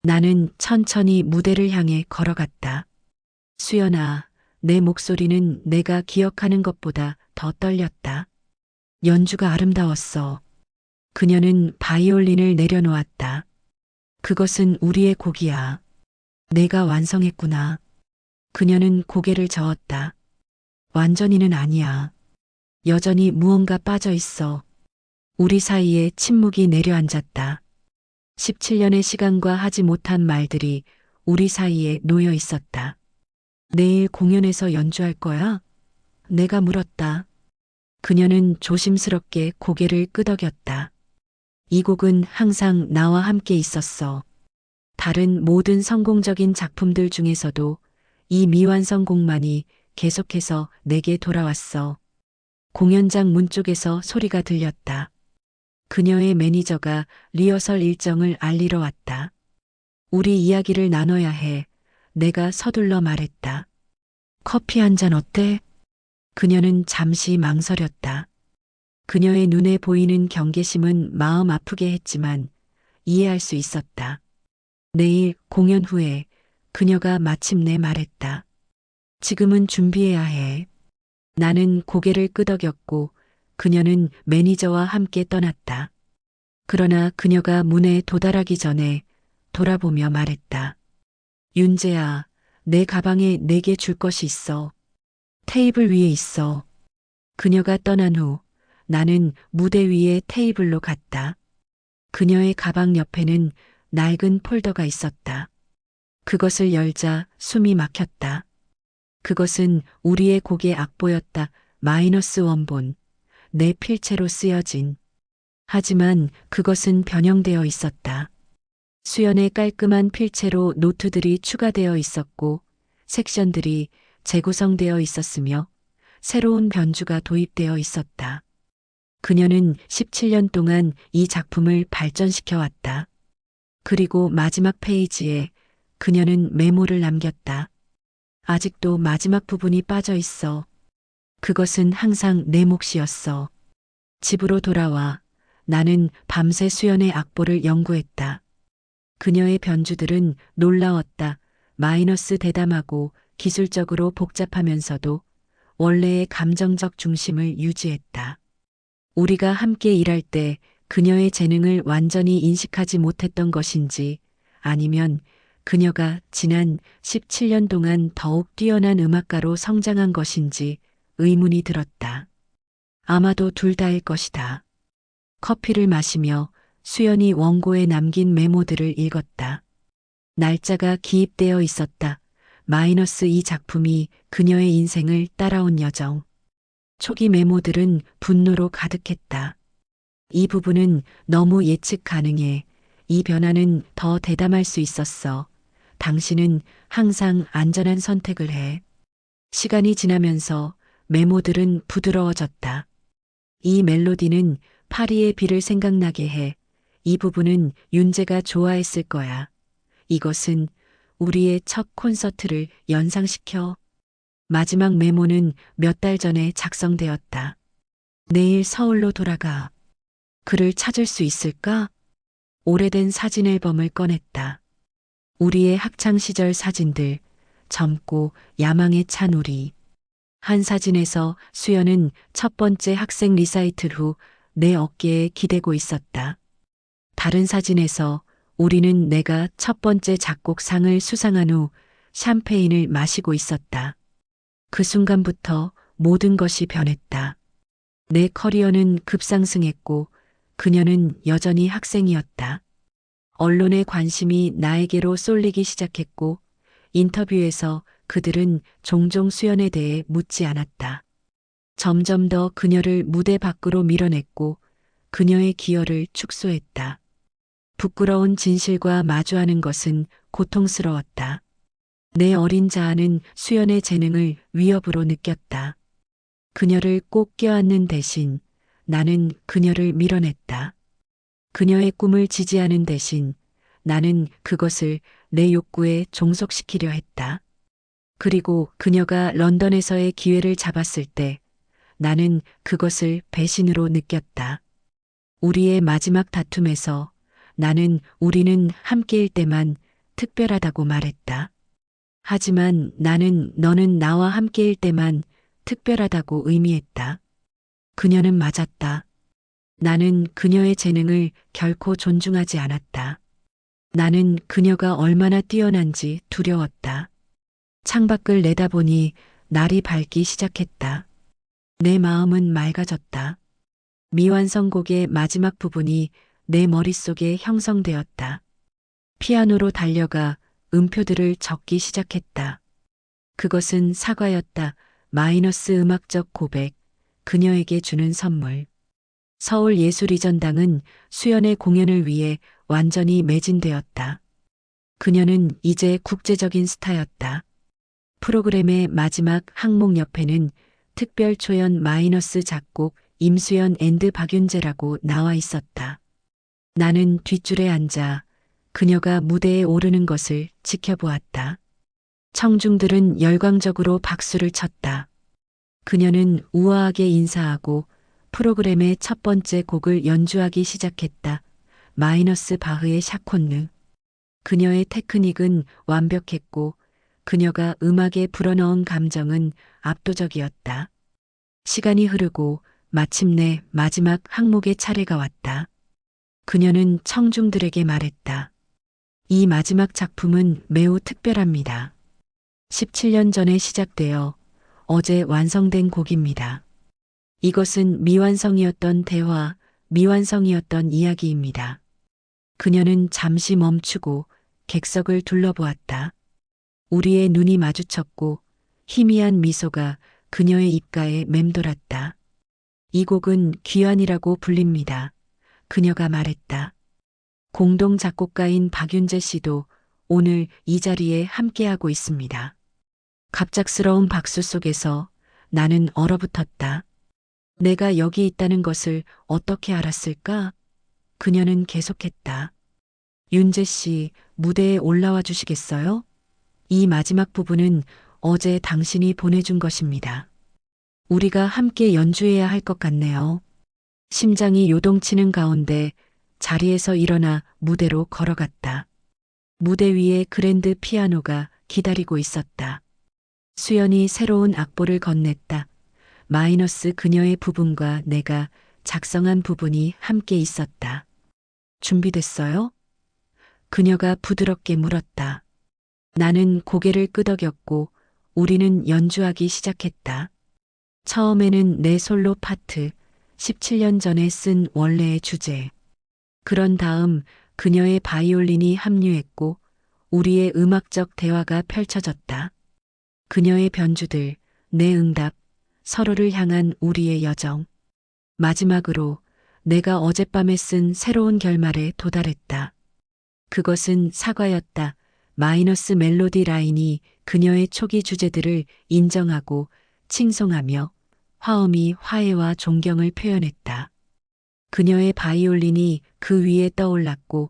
나는 천천히 무대를 향해 걸어갔다. 수연아, 내 목소리는 내가 기억하는 것보다 더 떨렸다. 연주가 아름다웠어. 그녀는 바이올린을 내려놓았다. 그것은 우리의 곡이야. 내가 완성했구나. 그녀는 고개를 저었다. 완전히는 아니야. 여전히 무언가 빠져 있어. 우리 사이에 침묵이 내려앉았다. 17년의 시간과 하지 못한 말들이 우리 사이에 놓여 있었다. 내일 공연에서 연주할 거야? 내가 물었다. 그녀는 조심스럽게 고개를 끄덕였다. 이 곡은 항상 나와 함께 있었어. 다른 모든 성공적인 작품들 중에서도 이 미완성 곡만이 계속해서 내게 돌아왔어. 공연장 문 쪽에서 소리가 들렸다. 그녀의 매니저가 리허설 일정을 알리러 왔다. 우리 이야기를 나눠야 해. 내가 서둘러 말했다. 커피 한 잔 어때? 그녀는 잠시 망설였다. 그녀의 눈에 보이는 경계심은 마음 아프게 했지만 이해할 수 있었다. 내일 공연 후에 그녀가 마침내 말했다. 지금은 준비해야 해. 나는 고개를 끄덕였고 그녀는 매니저와 함께 떠났다. 그러나 그녀가 문에 도달하기 전에 돌아보며 말했다. 윤재야, 내 가방에 내게 줄 것이 있어. 테이블 위에 있어. 그녀가 떠난 후 나는 무대 위에 테이블로 갔다. 그녀의 가방 옆에는 낡은 폴더가 있었다. 그것을 열자 숨이 막혔다. 그것은 우리의 곡의 악보였다. 마이너스 원본, 내 필체로 쓰여진. 하지만 그것은 변형되어 있었다. 수연의 깔끔한 필체로 노트들이 추가되어 있었고 섹션들이 재구성되어 있었으며 새로운 변주가 도입되어 있었다. 그녀는 17년 동안 이 작품을 발전시켜 왔다. 그리고 마지막 페이지에 그녀는 메모를 남겼다. 아직도 마지막 부분이 빠져 있어. 그것은 항상 내 몫이었어. 집으로 돌아와 나는 밤새 수연의 악보를 연구했다. 그녀의 변주들은 놀라웠다. 마이너스 대담하고 기술적으로 복잡하면서도 원래의 감정적 중심을 유지했다. 우리가 함께 일할 때 그녀의 재능을 완전히 인식하지 못했던 것인지 아니면 그녀가 지난 17년 동안 더욱 뛰어난 음악가로 성장한 것인지 의문이 들었다. 아마도 둘 다일 것이다. 커피를 마시며 수연이 원고에 남긴 메모들을 읽었다. 날짜가 기입되어 있었다. 마이너스 이 작품이 그녀의 인생을 따라온 여정. 초기 메모들은 분노로 가득했다. 이 부분은 너무 예측 가능해. 이 변화는 더 대담할 수 있었어. 당신은 항상 안전한 선택을 해. 시간이 지나면서 메모들은 부드러워졌다. 이 멜로디는 파리의 비를 생각나게 해. 이 부분은 윤재가 좋아했을 거야. 이것은 우리의 첫 콘서트를 연상시켜. 마지막 메모는 몇 달 전에 작성되었다. 내일 서울로 돌아가. 그를 찾을 수 있을까? 오래된 사진 앨범을 꺼냈다. 우리의 학창 시절 사진들, 젊고 야망에 찬 우리. 한 사진에서 수연은 첫 번째 학생 리사이틀 후 내 어깨에 기대고 있었다. 다른 사진에서 우리는 내가 첫 번째 작곡상을 수상한 후 샴페인을 마시고 있었다. 그 순간부터 모든 것이 변했다. 내 커리어는 급상승했고 그녀는 여전히 학생이었다. 언론의 관심이 나에게로 쏠리기 시작했고 인터뷰에서 그들은 종종 수연에 대해 묻지 않았다. 점점 더 그녀를 무대 밖으로 밀어냈고 그녀의 기여를 축소했다. 부끄러운 진실과 마주하는 것은 고통스러웠다. 내 어린 자아는 수연의 재능을 위협으로 느꼈다. 그녀를 꼭 껴안는 대신 나는 그녀를 밀어냈다. 그녀의 꿈을 지지하는 대신 나는 그것을 내 욕구에 종속시키려 했다. 그리고 그녀가 런던에서의 기회를 잡았을 때 나는 그것을 배신으로 느꼈다. 우리의 마지막 다툼에서 나는 우리는 함께일 때만 특별하다고 말했다. 하지만 나는 너는 나와 함께일 때만 특별하다고 의미했다. 그녀는 맞았다. 나는 그녀의 재능을 결코 존중하지 않았다. 나는 그녀가 얼마나 뛰어난지 두려웠다. 창밖을 내다보니 날이 밝기 시작했다. 내 마음은 맑아졌다. 미완성곡의 마지막 부분이 내 머릿속에 형성되었다. 피아노로 달려가 음표들을 적기 시작했다. 그것은 사과였다. 마이너스 음악적 고백, 그녀에게 주는 선물. 서울예술이전당은 수연의 공연을 위해 완전히 매진되었다. 그녀는 이제 국제적인 스타였다. 프로그램의 마지막 항목 옆에는 특별 초연 마이너스 작곡 임수연 앤드 박윤재라고 나와 있었다. 나는 뒷줄에 앉아 그녀가 무대에 오르는 것을 지켜보았다. 청중들은 열광적으로 박수를 쳤다. 그녀는 우아하게 인사하고 프로그램의 첫 번째 곡을 연주하기 시작했다. 마이너스 바흐의 샤콘느. 그녀의 테크닉은 완벽했고 그녀가 음악에 불어넣은 감정은 압도적이었다. 시간이 흐르고 마침내 마지막 항목의 차례가 왔다. 그녀는 청중들에게 말했다. 이 마지막 작품은 매우 특별합니다. 17년 전에 시작되어 어제 완성된 곡입니다. 이것은 미완성이었던 대화, 미완성이었던 이야기입니다. 그녀는 잠시 멈추고 객석을 둘러보았다. 우리의 눈이 마주쳤고 희미한 미소가 그녀의 입가에 맴돌았다. 이 곡은 귀환이라고 불립니다. 그녀가 말했다. 공동 작곡가인 박윤재 씨도 오늘 이 자리에 함께하고 있습니다. 갑작스러운 박수 속에서 나는 얼어붙었다. 내가 여기 있다는 것을 어떻게 알았을까? 그녀는 계속했다. 윤재 씨, 무대에 올라와 주시겠어요? 이 마지막 부분은 어제 당신이 보내준 것입니다. 우리가 함께 연주해야 할 것 같네요. 심장이 요동치는 가운데 자리에서 일어나 무대로 걸어갔다. 무대 위에 그랜드 피아노가 기다리고 있었다. 수연이 새로운 악보를 건넸다. 마이너스 그녀의 부분과 내가 작성한 부분이 함께 있었다. 준비됐어요? 그녀가 부드럽게 물었다. 나는 고개를 끄덕였고 우리는 연주하기 시작했다. 처음에는 내 솔로 파트, 17년 전에 쓴 원래의 주제. 그런 다음 그녀의 바이올린이 합류했고 우리의 음악적 대화가 펼쳐졌다. 그녀의 변주들, 내 응답, 서로를 향한 우리의 여정. 마지막으로 내가 어젯밤에 쓴 새로운 결말에 도달했다. 그것은 사과였다. 마이너스 멜로디 라인이 그녀의 초기 주제들을 인정하고 칭송하며 화음이 화해와 존경을 표현했다. 그녀의 바이올린이 그 위에 떠올랐고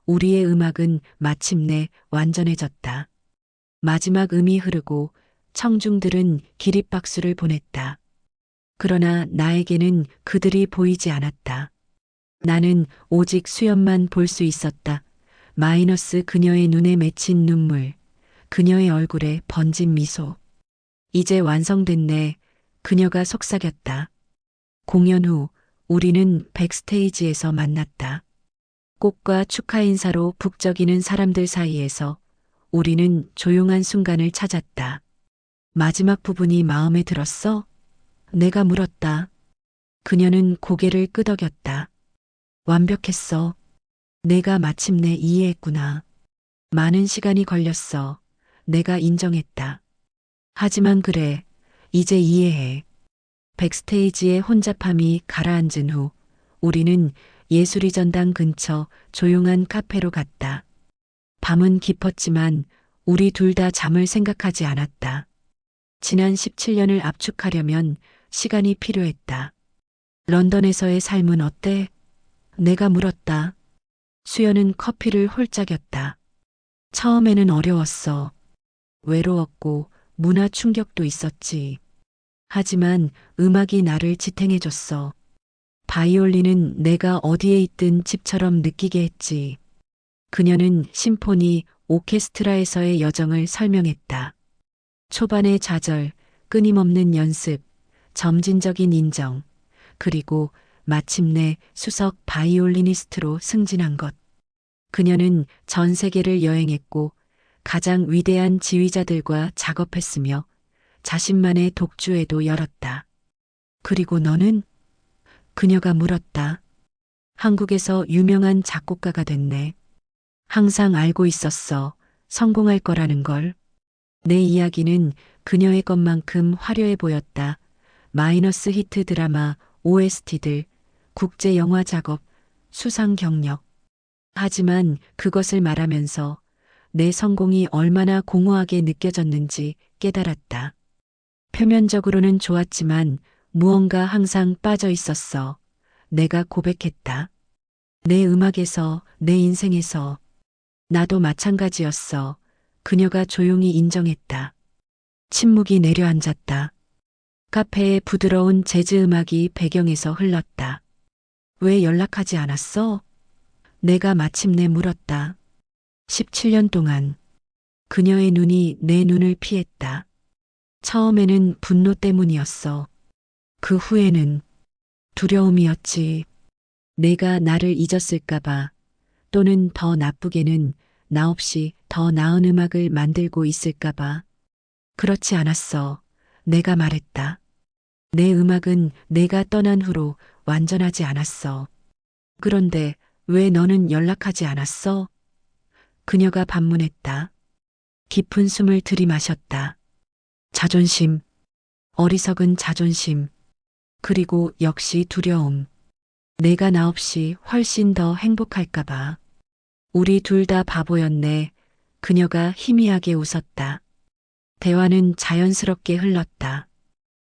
우리의 음악은 마침내 완전해졌다. 마지막 음이 흐르고 청중들은 기립박수를 보냈다. 그러나 나에게는 그들이 보이지 않았다. 나는 오직 수연만 볼 수 있었다. 마이너스 그녀의 눈에 맺힌 눈물, 그녀의 얼굴에 번진 미소. 이제 완성됐네. 그녀가 속삭였다. 공연 후 우리는 백스테이지에서 만났다. 꽃과 축하 인사로 북적이는 사람들 사이에서 우리는 조용한 순간을 찾았다. 마지막 부분이 마음에 들었어? 내가 물었다. 그녀는 고개를 끄덕였다. 완벽했어. 내가 마침내 이해했구나. 많은 시간이 걸렸어. 내가 인정했다. 하지만 그래, 이제 이해해. 백스테이지의 혼잡함이 가라앉은 후 우리는 예술의 전당 근처 조용한 카페로 갔다. 밤은 깊었지만 우리 둘 다 잠을 생각하지 않았다. 지난 17년을 압축하려면 시간이 필요했다. 런던에서의 삶은 어때? 내가 물었다. 수연은 커피를 홀짝였다. 처음에는 어려웠어. 외로웠고 문화 충격도 있었지. 하지만 음악이 나를 지탱해줬어. 바이올린은 내가 어디에 있든 집처럼 느끼게 했지. 그녀는 심포니 오케스트라에서의 여정을 설명했다. 초반의 좌절, 끊임없는 연습, 점진적인 인정, 그리고 마침내 수석 바이올리니스트로 승진한 것. 그녀는 전 세계를 여행했고 가장 위대한 지휘자들과 작업했으며 자신만의 독주에도 열었다. 그리고 너는? 그녀가 물었다. 한국에서 유명한 작곡가가 됐네. 항상 알고 있었어. 성공할 거라는 걸. 내 이야기는 그녀의 것만큼 화려해 보였다. 마이너스 히트 드라마, OST들, 국제 영화 작업, 수상 경력. 하지만 그것을 말하면서 내 성공이 얼마나 공허하게 느껴졌는지 깨달았다. 표면적으로는 좋았지만 무언가 항상 빠져 있었어. 내가 고백했다. 내 음악에서, 내 인생에서. 나도 마찬가지였어. 그녀가 조용히 인정했다. 침묵이 내려앉았다. 카페에 부드러운 재즈 음악이 배경에서 흘렀다. 왜 연락하지 않았어? 내가 마침내 물었다. 17년 동안 그녀의 눈이 내 눈을 피했다. 처음에는 분노 때문이었어. 그 후에는 두려움이었지. 내가 나를 잊었을까봐 또는 더 나쁘게는 나 없이 더 나은 음악을 만들고 있을까봐. 그렇지 않았어. 내가 말했다. 내 음악은 내가 떠난 후로 완전하지 않았어. 그런데 왜 너는 연락하지 않았어? 그녀가 반문했다. 깊은 숨을 들이마셨다. 자존심, 어리석은 자존심, 그리고 역시 두려움. 내가 나 없이 훨씬 더 행복할까봐. 우리 둘 다 바보였네. 그녀가 희미하게 웃었다. 대화는 자연스럽게 흘렀다.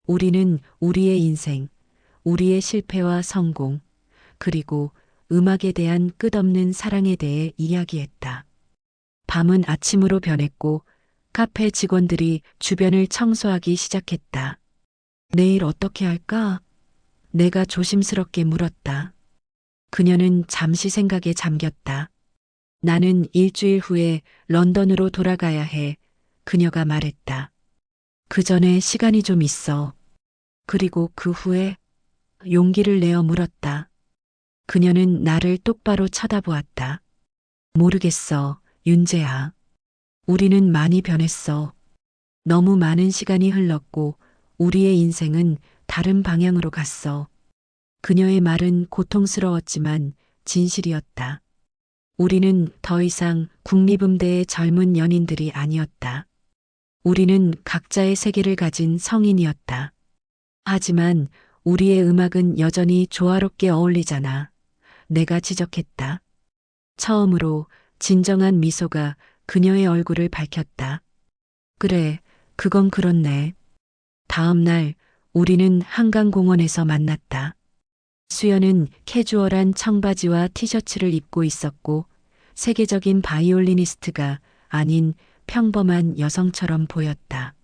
우리는 우리의 인생, 우리의 실패와 성공, 그리고 음악에 대한 끝없는 사랑에 대해 이야기했다. 밤은 아침으로 변했고 카페 직원들이 주변을 청소하기 시작했다. 내일 어떻게 할까? 내가 조심스럽게 물었다. 그녀는 잠시 생각에 잠겼다. 나는 일주일 후에 런던으로 돌아가야 해. 그녀가 말했다. 그 전에 시간이 좀 있어. 그리고 그 후에 용기를 내어 물었다. 그녀는 나를 똑바로 쳐다보았다. 모르겠어, 윤재야. 우리는 많이 변했어. 너무 많은 시간이 흘렀고 우리의 인생은 다른 방향으로 갔어. 그녀의 말은 고통스러웠지만 진실이었다. 우리는 더 이상 국립음대의 젊은 연인들이 아니었다. 우리는 각자의 세계를 가진 성인이었다. 하지만 우리의 음악은 여전히 조화롭게 어울리잖아. 내가 지적했다. 처음으로 진정한 미소가 그녀의 얼굴을 밝혔다. 그래, 그건 그렇네. 다음 날 우리는 한강공원에서 만났다. 수연은 캐주얼한 청바지와 티셔츠를 입고 있었고 세계적인 바이올리니스트가 아닌 평범한 여성처럼 보였다.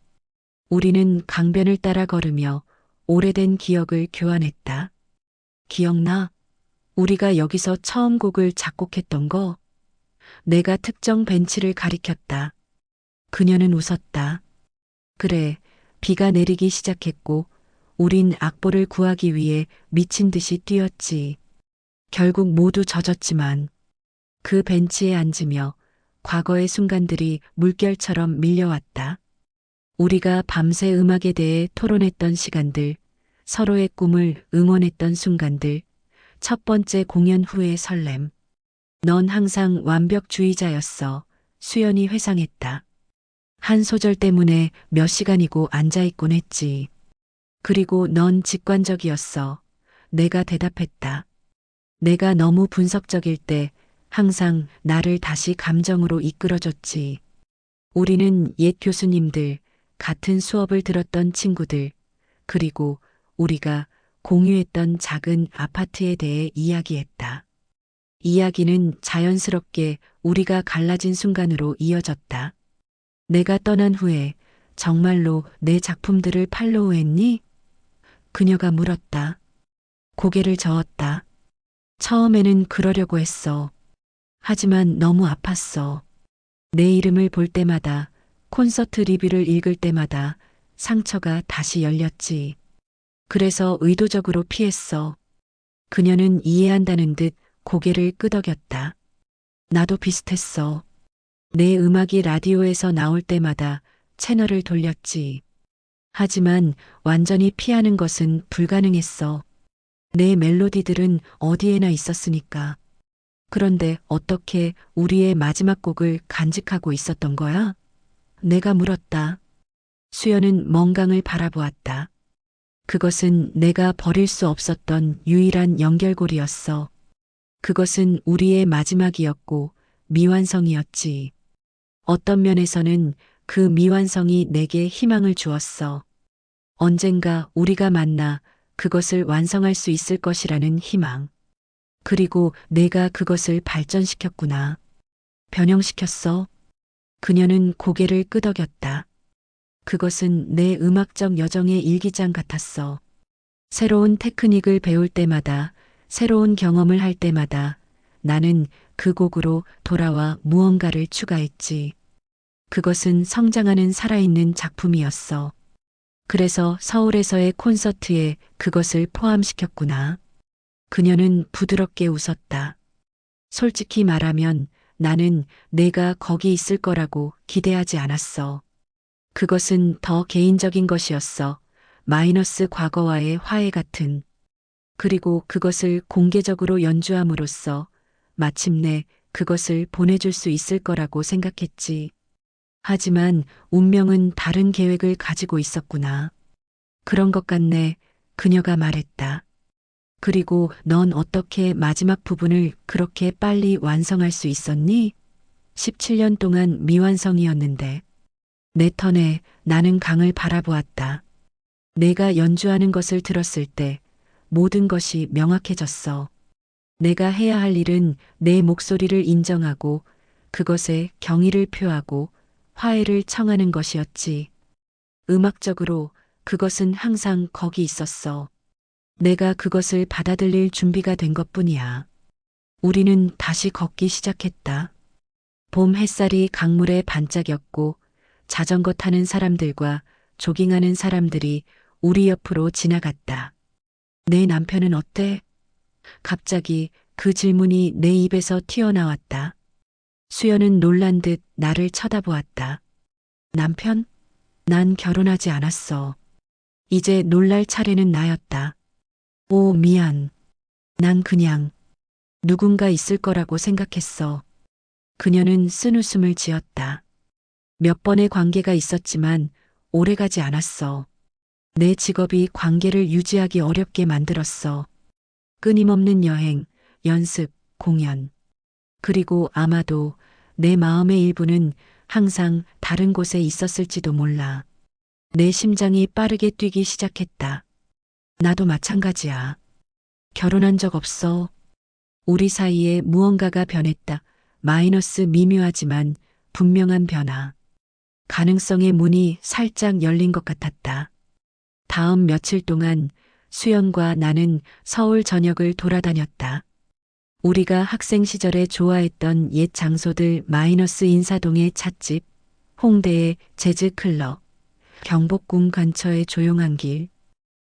우리는 강변을 따라 걸으며 오래된 기억을 교환했다. 기억나? 우리가 여기서 처음 곡을 작곡했던 거? 내가 특정 벤치를 가리켰다. 그녀는 웃었다. 그래, 비가 내리기 시작했고 우린 악보를 구하기 위해 미친 듯이 뛰었지. 결국 모두 젖었지만 그 벤치에 앉으며 과거의 순간들이 물결처럼 밀려왔다. 우리가 밤새 음악에 대해 토론했던 시간들, 서로의 꿈을 응원했던 순간들, 첫 번째 공연 후의 설렘. 넌 항상 완벽주의자였어. 수연이 회상했다. 한 소절 때문에 몇 시간이고 앉아있곤 했지. 그리고 넌 직관적이었어. 내가 대답했다. 내가 너무 분석적일 때 항상 나를 다시 감정으로 이끌어줬지. 우리는 옛 교수님들, 같은 수업을 들었던 친구들, 그리고 우리가 공유했던 작은 아파트에 대해 이야기했다. 이야기는 자연스럽게 우리가 갈라진 순간으로 이어졌다. 내가 떠난 후에 정말로 내 작품들을 팔로우했니? 그녀가 물었다. 고개를 저었다. 처음에는 그러려고 했어. 하지만 너무 아팠어. 내 이름을 볼 때마다, 콘서트 리뷰를 읽을 때마다 상처가 다시 열렸지. 그래서 의도적으로 피했어. 그녀는 이해한다는 듯 고개를 끄덕였다. 나도 비슷했어. 내 음악이 라디오에서 나올 때마다 채널을 돌렸지. 하지만 완전히 피하는 것은 불가능했어. 내 멜로디들은 어디에나 있었으니까. 그런데 어떻게 우리의 마지막 곡을 간직하고 있었던 거야? 내가 물었다. 수연은 멍강을 바라보았다. 그것은 내가 버릴 수 없었던 유일한 연결고리였어. 그것은 우리의 마지막이었고 미완성이었지. 어떤 면에서는 그 미완성이 내게 희망을 주었어. 언젠가 우리가 만나 그것을 완성할 수 있을 것이라는 희망. 그리고 내가 그것을 발전시켰구나. 변형시켰어. 그녀는 고개를 끄덕였다. 그것은 내 음악적 여정의 일기장 같았어. 새로운 테크닉을 배울 때마다, 새로운 경험을 할 때마다 나는 그 곡으로 돌아와 무언가를 추가했지. 그것은 성장하는 살아있는 작품이었어. 그래서 서울에서의 콘서트에 그것을 포함시켰구나. 그녀는 부드럽게 웃었다. 솔직히 말하면 나는 내가 거기 있을 거라고 기대하지 않았어. 그것은 더 개인적인 것이었어. 마이너스 과거와의 화해 같은. 그리고 그것을 공개적으로 연주함으로써 마침내 그것을 보내줄 수 있을 거라고 생각했지. 하지만 운명은 다른 계획을 가지고 있었구나. 그런 것 같네. 그녀가 말했다. 그리고 넌 어떻게 마지막 부분을 그렇게 빨리 완성할 수 있었니? 17년 동안 미완성이었는데. 내 턴에 나는 강을 바라보았다. 내가 연주하는 것을 들었을 때 모든 것이 명확해졌어. 내가 해야 할 일은 내 목소리를 인정하고 그것에 경의를 표하고 화해를 청하는 것이었지. 음악적으로 그것은 항상 거기 있었어. 내가 그것을 받아들일 준비가 된 것뿐이야. 우리는 다시 걷기 시작했다. 봄 햇살이 강물에 반짝였고 자전거 타는 사람들과 조깅하는 사람들이 우리 옆으로 지나갔다. 내 남편은 어때? 갑자기 그 질문이 내 입에서 튀어나왔다. 수연은 놀란 듯 나를 쳐다보았다. 남편? 난 결혼하지 않았어. 이제 놀랄 차례는 나였다. 오, 미안. 난 그냥 누군가 있을 거라고 생각했어. 그녀는 쓴웃음을 지었다. 몇 번의 관계가 있었지만 오래가지 않았어. 내 직업이 관계를 유지하기 어렵게 만들었어. 끊임없는 여행, 연습, 공연. 그리고 아마도 내 마음의 일부는 항상 다른 곳에 있었을지도 몰라. 내 심장이 빠르게 뛰기 시작했다. 나도 마찬가지야. 결혼한 적 없어. 우리 사이에 무언가가 변했다. 마이너스 미묘하지만 분명한 변화. 가능성의 문이 살짝 열린 것 같았다. 다음 며칠 동안 수연과 나는 서울 전역을 돌아다녔다. 우리가 학생 시절에 좋아했던 옛 장소들 마이너스 인사동의 찻집, 홍대의 재즈클럽, 경복궁 근처의 조용한 길.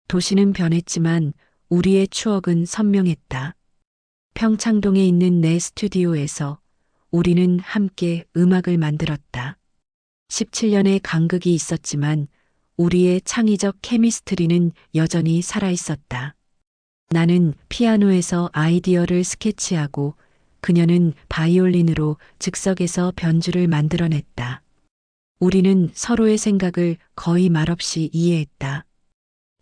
도시는 변했지만 우리의 추억은 선명했다. 평창동에 있는 내 스튜디오에서 우리는 함께 음악을 만들었다. 17년의 간극이 있었지만 우리의 창의적 케미스트리는 여전히 살아있었다. 나는 피아노에서 아이디어를 스케치하고 그녀는 바이올린으로 즉석에서 변주를 만들어냈다. 우리는 서로의 생각을 거의 말없이 이해했다.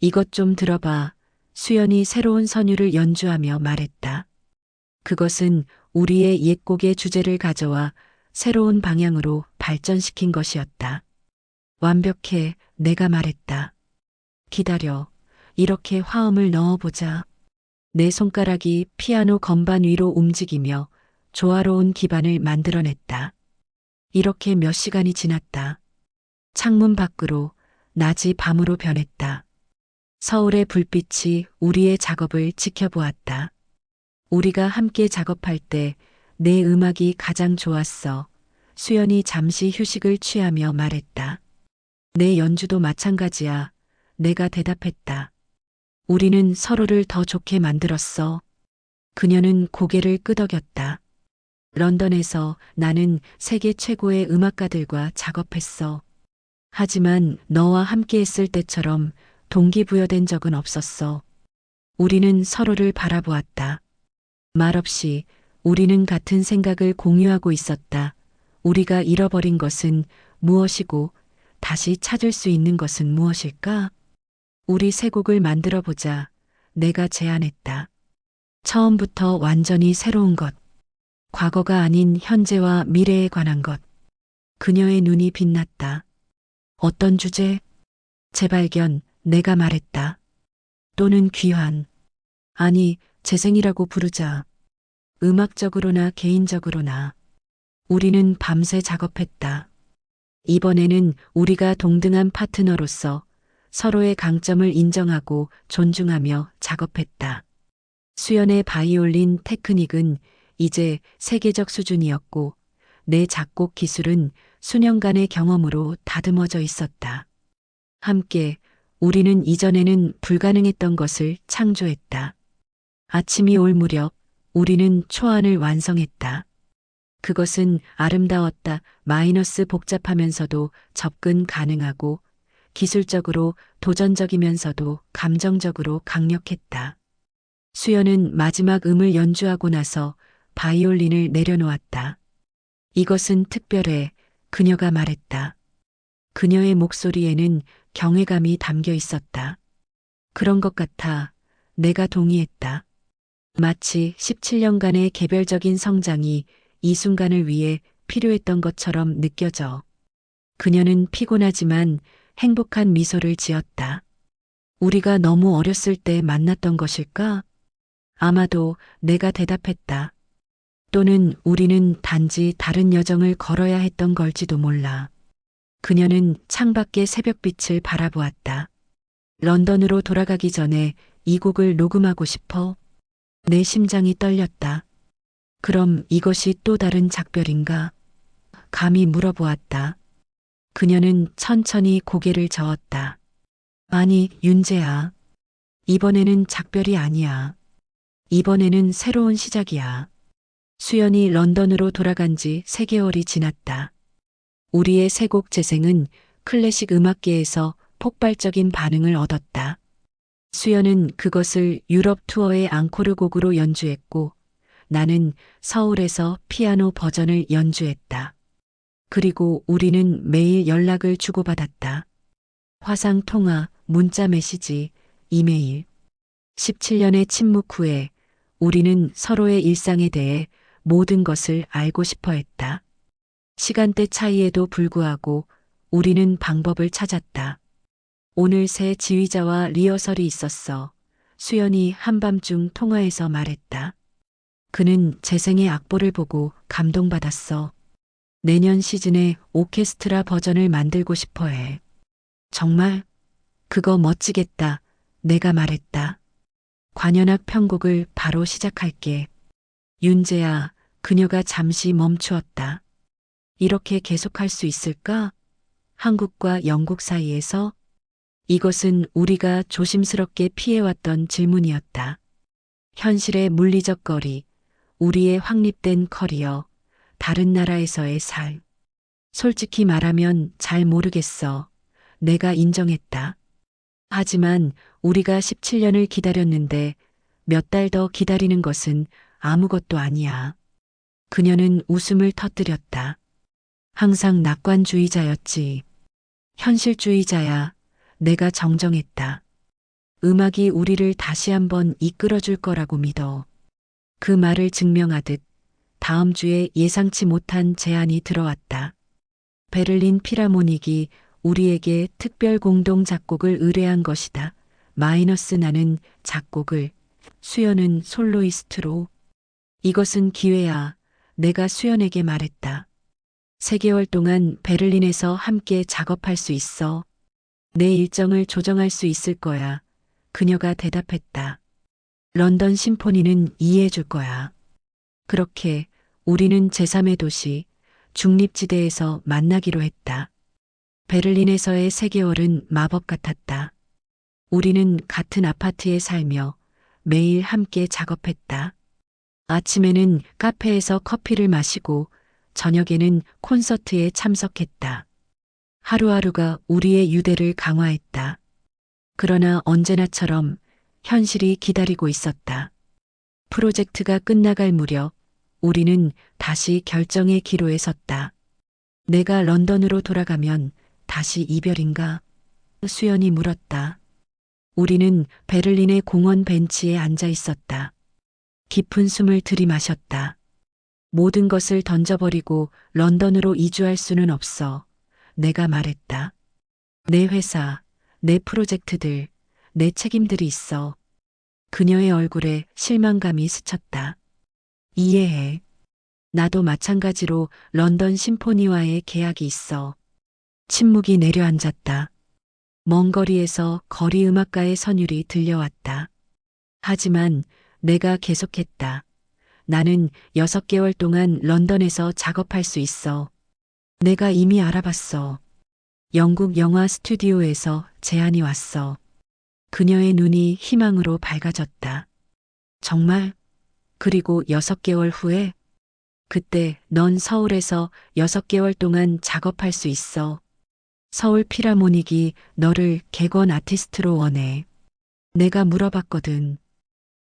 이것 좀 들어봐. 수연이 새로운 선율을 연주하며 말했다. 그것은 우리의 옛곡의 주제를 가져와 새로운 방향으로 발전시킨 것이었다. 완벽해, 내가 말했다. 기다려. 이렇게 화음을 넣어보자. 내 손가락이 피아노 건반 위로 움직이며 조화로운 기반을 만들어냈다. 이렇게 몇 시간이 지났다. 창문 밖으로 낮이 밤으로 변했다. 서울의 불빛이 우리의 작업을 지켜보았다. 우리가 함께 작업할 때 내 음악이 가장 좋았어. 수연이 잠시 휴식을 취하며 말했다. 내 연주도 마찬가지야. 내가 대답했다. 우리는 서로를 더 좋게 만들었어. 그녀는 고개를 끄덕였다. 런던에서 나는 세계 최고의 음악가들과 작업했어. 하지만 너와 함께 했을 때처럼 동기부여된 적은 없었어. 우리는 서로를 바라보았다. 말없이 우리는 같은 생각을 공유하고 있었다. 우리가 잃어버린 것은 무엇이고 다시 찾을 수 있는 것은 무엇일까? 우리 새 곡을 만들어 보자. 내가 제안했다. 처음부터 완전히 새로운 것. 과거가 아닌 현재와 미래에 관한 것. 그녀의 눈이 빛났다. 어떤 주제? 재발견, 내가 말했다. 또는 귀환. 아니, 재생이라고 부르자. 음악적으로나 개인적으로나. 우리는 밤새 작업했다. 이번에는 우리가 동등한 파트너로서 서로의 강점을 인정하고 존중하며 작업했다. 수연의 바이올린 테크닉은 이제 세계적 수준이었고 내 작곡 기술은 수년간의 경험으로 다듬어져 있었다. 함께 우리는 이전에는 불가능했던 것을 창조했다. 아침이 올 무렵 우리는 초안을 완성했다. 그것은 아름다웠다. 마이너스 복잡하면서도 접근 가능하고 기술적으로 도전적이면서도 감정적으로 강력했다. 수연은 마지막 음을 연주하고 나서 바이올린을 내려놓았다. 이것은 특별해. 그녀가 말했다. 그녀의 목소리에는 경외감이 담겨 있었다. 그런 것 같아. 내가 동의했다. 마치 17년간의 개별적인 성장이 이 순간을 위해 필요했던 것처럼 느껴져. 그녀는 피곤하지만 행복한 미소를 지었다. 우리가 너무 어렸을 때 만났던 것일까? 아마도. 내가 대답했다. 또는 우리는 단지 다른 여정을 걸어야 했던 걸지도 몰라. 그녀는 창밖의 새벽빛을 바라보았다. 런던으로 돌아가기 전에 이 곡을 녹음하고 싶어. 내 심장이 떨렸다. 그럼 이것이 또 다른 작별인가? 감히 물어보았다. 그녀는 천천히 고개를 저었다. 아니, 윤재야. 이번에는 작별이 아니야. 이번에는 새로운 시작이야. 수연이 런던으로 돌아간 지 3개월이 지났다. 우리의 새 곡 재생은 클래식 음악계에서 폭발적인 반응을 얻었다. 수연은 그것을 유럽 투어의 앙코르 곡으로 연주했고 나는 서울에서 피아노 버전을 연주했다. 그리고 우리는 매일 연락을 주고받았다. 화상 통화, 문자 메시지, 이메일. 17년의 침묵 후에 우리는 서로의 일상에 대해 모든 것을 알고 싶어 했다. 시간대 차이에도 불구하고 우리는 방법을 찾았다. 오늘 새 지휘자와 리허설이 있었어. 수연이 한밤중 통화에서 말했다. 그는 재생의 악보를 보고 감동받았어. 내년 시즌에 오케스트라 버전을 만들고 싶어 해. 정말? 그거 멋지겠다. 내가 말했다. 관현악 편곡을 바로 시작할게. 윤재야, 그녀가 잠시 멈추었다. 이렇게 계속할 수 있을까? 한국과 영국 사이에서? 이것은 우리가 조심스럽게 피해왔던 질문이었다. 현실의 물리적 거리, 우리의 확립된 커리어, 다른 나라에서의 삶. 솔직히 말하면 잘 모르겠어. 내가 인정했다. 하지만 우리가 17년을 기다렸는데 몇 달 더 기다리는 것은 아무것도 아니야. 그녀는 웃음을 터뜨렸다. 항상 낙관주의자였지. 현실주의자야. 내가 정정했다. 음악이 우리를 다시 한번 이끌어줄 거라고 믿어. 그 말을 증명하듯 다음 주에 예상치 못한 제안이 들어왔다. 베를린 필하모닉이 우리에게 특별 공동 작곡을 의뢰한 것이다. 마이너스 나는 작곡을, 수연은 솔로이스트로. 이것은 기회야. 내가 수연에게 말했다. 3개월 동안 베를린에서 함께 작업할 수 있어. 내 일정을 조정할 수 있을 거야. 그녀가 대답했다. 런던 심포니는 이해해 줄 거야. 그렇게 우리는 제3의 도시, 중립지대에서 만나기로 했다. 베를린에서의 3개월은 마법 같았다. 우리는 같은 아파트에 살며 매일 함께 작업했다. 아침에는 카페에서 커피를 마시고 저녁에는 콘서트에 참석했다. 하루하루가 우리의 유대를 강화했다. 그러나 언제나처럼 현실이 기다리고 있었다. 프로젝트가 끝나갈 무렵 우리는 다시 결정의 기로에 섰다. 내가 런던으로 돌아가면 다시 이별인가? 수연이 물었다. 우리는 베를린의 공원 벤치에 앉아 있었다. 깊은 숨을 들이마셨다. 모든 것을 던져버리고 런던으로 이주할 수는 없어. 내가 말했다. 내 회사, 내 프로젝트들, 내 책임들이 있어. 그녀의 얼굴에 실망감이 스쳤다. 이해해. 나도 마찬가지로 런던 심포니와의 계약이 있어. 침묵이 내려앉았다. 먼 거리에서 거리 음악가의 선율이 들려왔다. 하지만 내가 계속했다. 나는 6개월 동안 런던에서 작업할 수 있어. 내가 이미 알아봤어. 영국 영화 스튜디오에서 제안이 왔어. 그녀의 눈이 희망으로 밝아졌다. 정말? 그리고 6개월 후에? 그때 넌 서울에서 6개월 동안 작업할 수 있어. 서울 필하모닉이 너를 객원 아티스트로 원해. 내가 물어봤거든.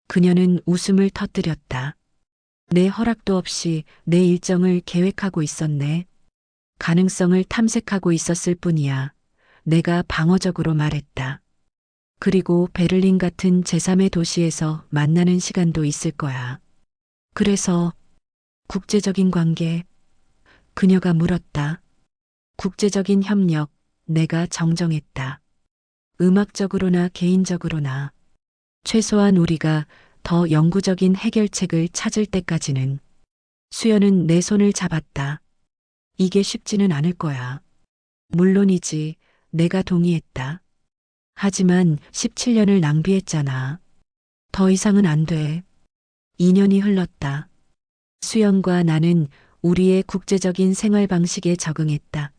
그녀는 웃음을 터뜨렸다. 내 허락도 없이 내 일정을 계획하고 있었네. 가능성을 탐색하고 있었을 뿐이야. 내가 방어적으로 말했다. 그리고 베를린 같은 제3의 도시에서 만나는 시간도 있을 거야. 그래서 국제적인 관계, 그녀가 물었다. 국제적인 협력, 내가 정정했다. 음악적으로나 개인적으로나. 최소한 우리가 더 영구적인 해결책을 찾을 때까지는. 수연은 내 손을 잡았다. 이게 쉽지는 않을 거야. 물론이지, 내가 동의했다. 하지만 17년을 낭비했잖아. 더 이상은 안 돼. 2년이 흘렀다. 수연과 나는 우리의 국제적인 생활 방식에 적응했다.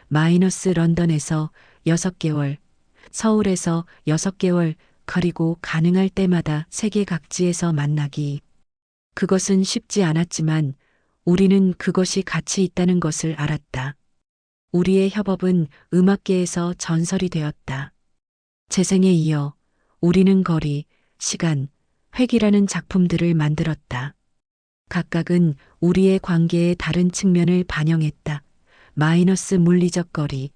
마이너스 런던에서 6개월, 서울에서 6개월, 그리고 가능할 때마다 세계 각지에서 만나기. 그것은 쉽지 않았지만 우리는 그것이 가치 있다는 것을 알았다. 우리의 협업은 음악계에서 전설이 되었다. 재생에 이어 우리는 거리, 시간, 획이라는 작품들을 만들었다. 각각은 우리의 관계의 다른 측면을 반영했다. 마이너스 물리적 거리,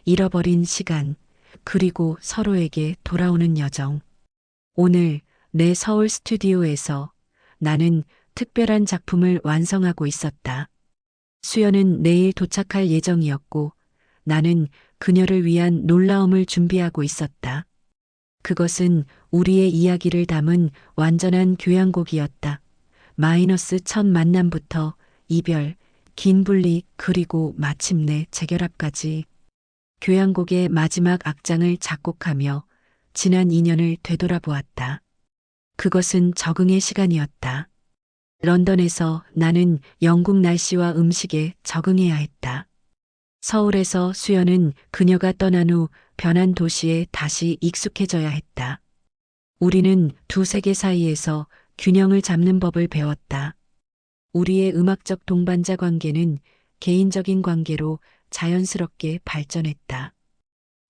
잃어버린 시간, 그리고 서로에게 돌아오는 여정. 오늘 내 서울 스튜디오에서 나는 특별한 작품을 완성하고 있었다. 수연은 내일 도착할 예정이었고 나는 그녀를 위한 놀라움을 준비하고 있었다. 그것은 우리의 이야기를 담은 완전한 교향곡이었다. 마이너스 첫 만남부터 이별, 긴 분리, 그리고 마침내 재결합까지. 교향곡의 마지막 악장을 작곡하며 지난 2년을 되돌아보았다. 그것은 적응의 시간이었다. 런던에서 나는 영국 날씨와 음식에 적응해야 했다. 서울에서 수연은 그녀가 떠난 후 변한 도시에 다시 익숙해져야 했다. 우리는 두 세계 사이에서 균형을 잡는 법을 배웠다. 우리의 음악적 동반자 관계는 개인적인 관계로 자연스럽게 발전했다.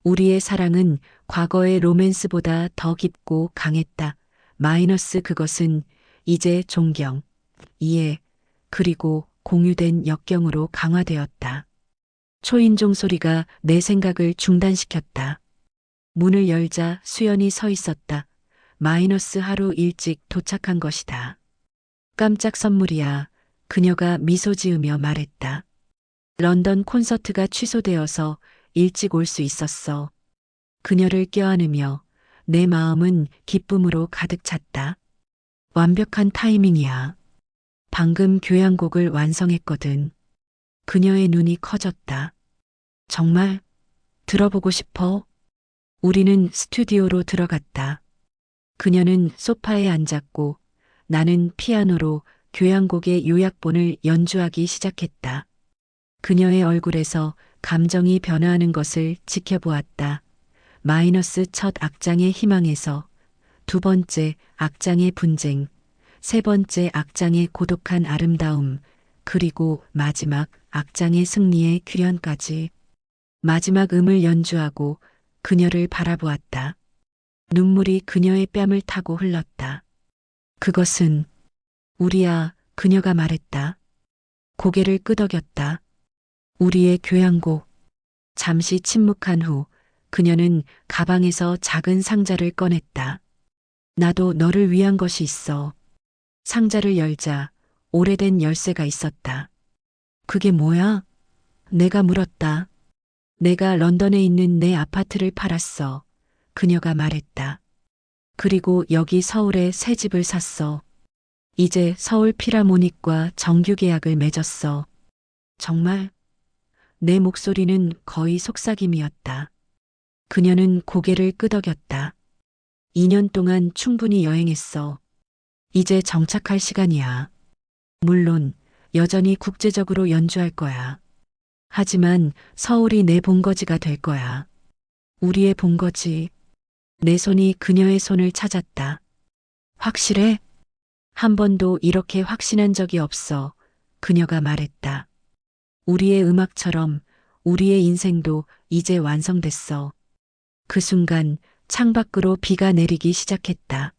우리의 사랑은 과거의 로맨스보다 더 깊고 강했다. 마이너스 그것은 이제 존경, 이해, 그리고 공유된 역경으로 강화되었다. 초인종 소리가 내 생각을 중단시켰다. 문을 열자 수연이 서 있었다. 마이너스 하루 일찍 도착한 것이다. 깜짝 선물이야. 그녀가 미소 지으며 말했다. 런던 콘서트가 취소되어서 일찍 올 수 있었어. 그녀를 껴안으며 내 마음은 기쁨으로 가득 찼다. 완벽한 타이밍이야. 방금 교향곡을 완성했거든. 그녀의 눈이 커졌다. 정말? 들어보고 싶어? 우리는 스튜디오로 들어갔다. 그녀는 소파에 앉았고 나는 피아노로 교향곡의 요약본을 연주하기 시작했다. 그녀의 얼굴에서 감정이 변화하는 것을 지켜보았다. 마이너스 첫 악장의 희망에서 두 번째 악장의 분쟁, 세 번째 악장의 고독한 아름다움, 그리고 마지막 악장의 승리의 규현까지. 마지막 음을 연주하고 그녀를 바라보았다. 눈물이 그녀의 뺨을 타고 흘렀다. 그것은 우리야, 그녀가 말했다. 고개를 끄덕였다. 우리의 교향곡. 잠시 침묵한 후 그녀는 가방에서 작은 상자를 꺼냈다. 나도 너를 위한 것이 있어. 상자를 열자 오래된 열쇠가 있었다. 그게 뭐야? 내가 물었다. 내가 런던에 있는 내 아파트를 팔았어. 그녀가 말했다. 그리고 여기 서울에 새 집을 샀어. 이제 서울 필하모닉과 정규 계약을 맺었어. 정말? 내 목소리는 거의 속삭임이었다. 그녀는 고개를 끄덕였다. 2년 동안 충분히 여행했어. 이제 정착할 시간이야. 물론 여전히 국제적으로 연주할 거야. 하지만 서울이 내 본거지가 될 거야. 우리의 본거지. 내 손이 그녀의 손을 찾았다. 확실해? 한 번도 이렇게 확신한 적이 없어. 그녀가 말했다. 우리의 음악처럼 우리의 인생도 이제 완성됐어. 그 순간 창밖으로 비가 내리기 시작했다.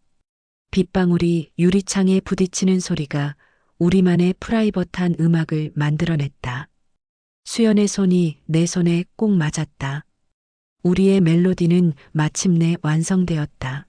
빗방울이 유리창에 부딪히는 소리가 우리만의 프라이버트한 음악을 만들어냈다. 수연의 손이 내 손에 꼭 맞았다. 우리의 멜로디는 마침내 완성되었다.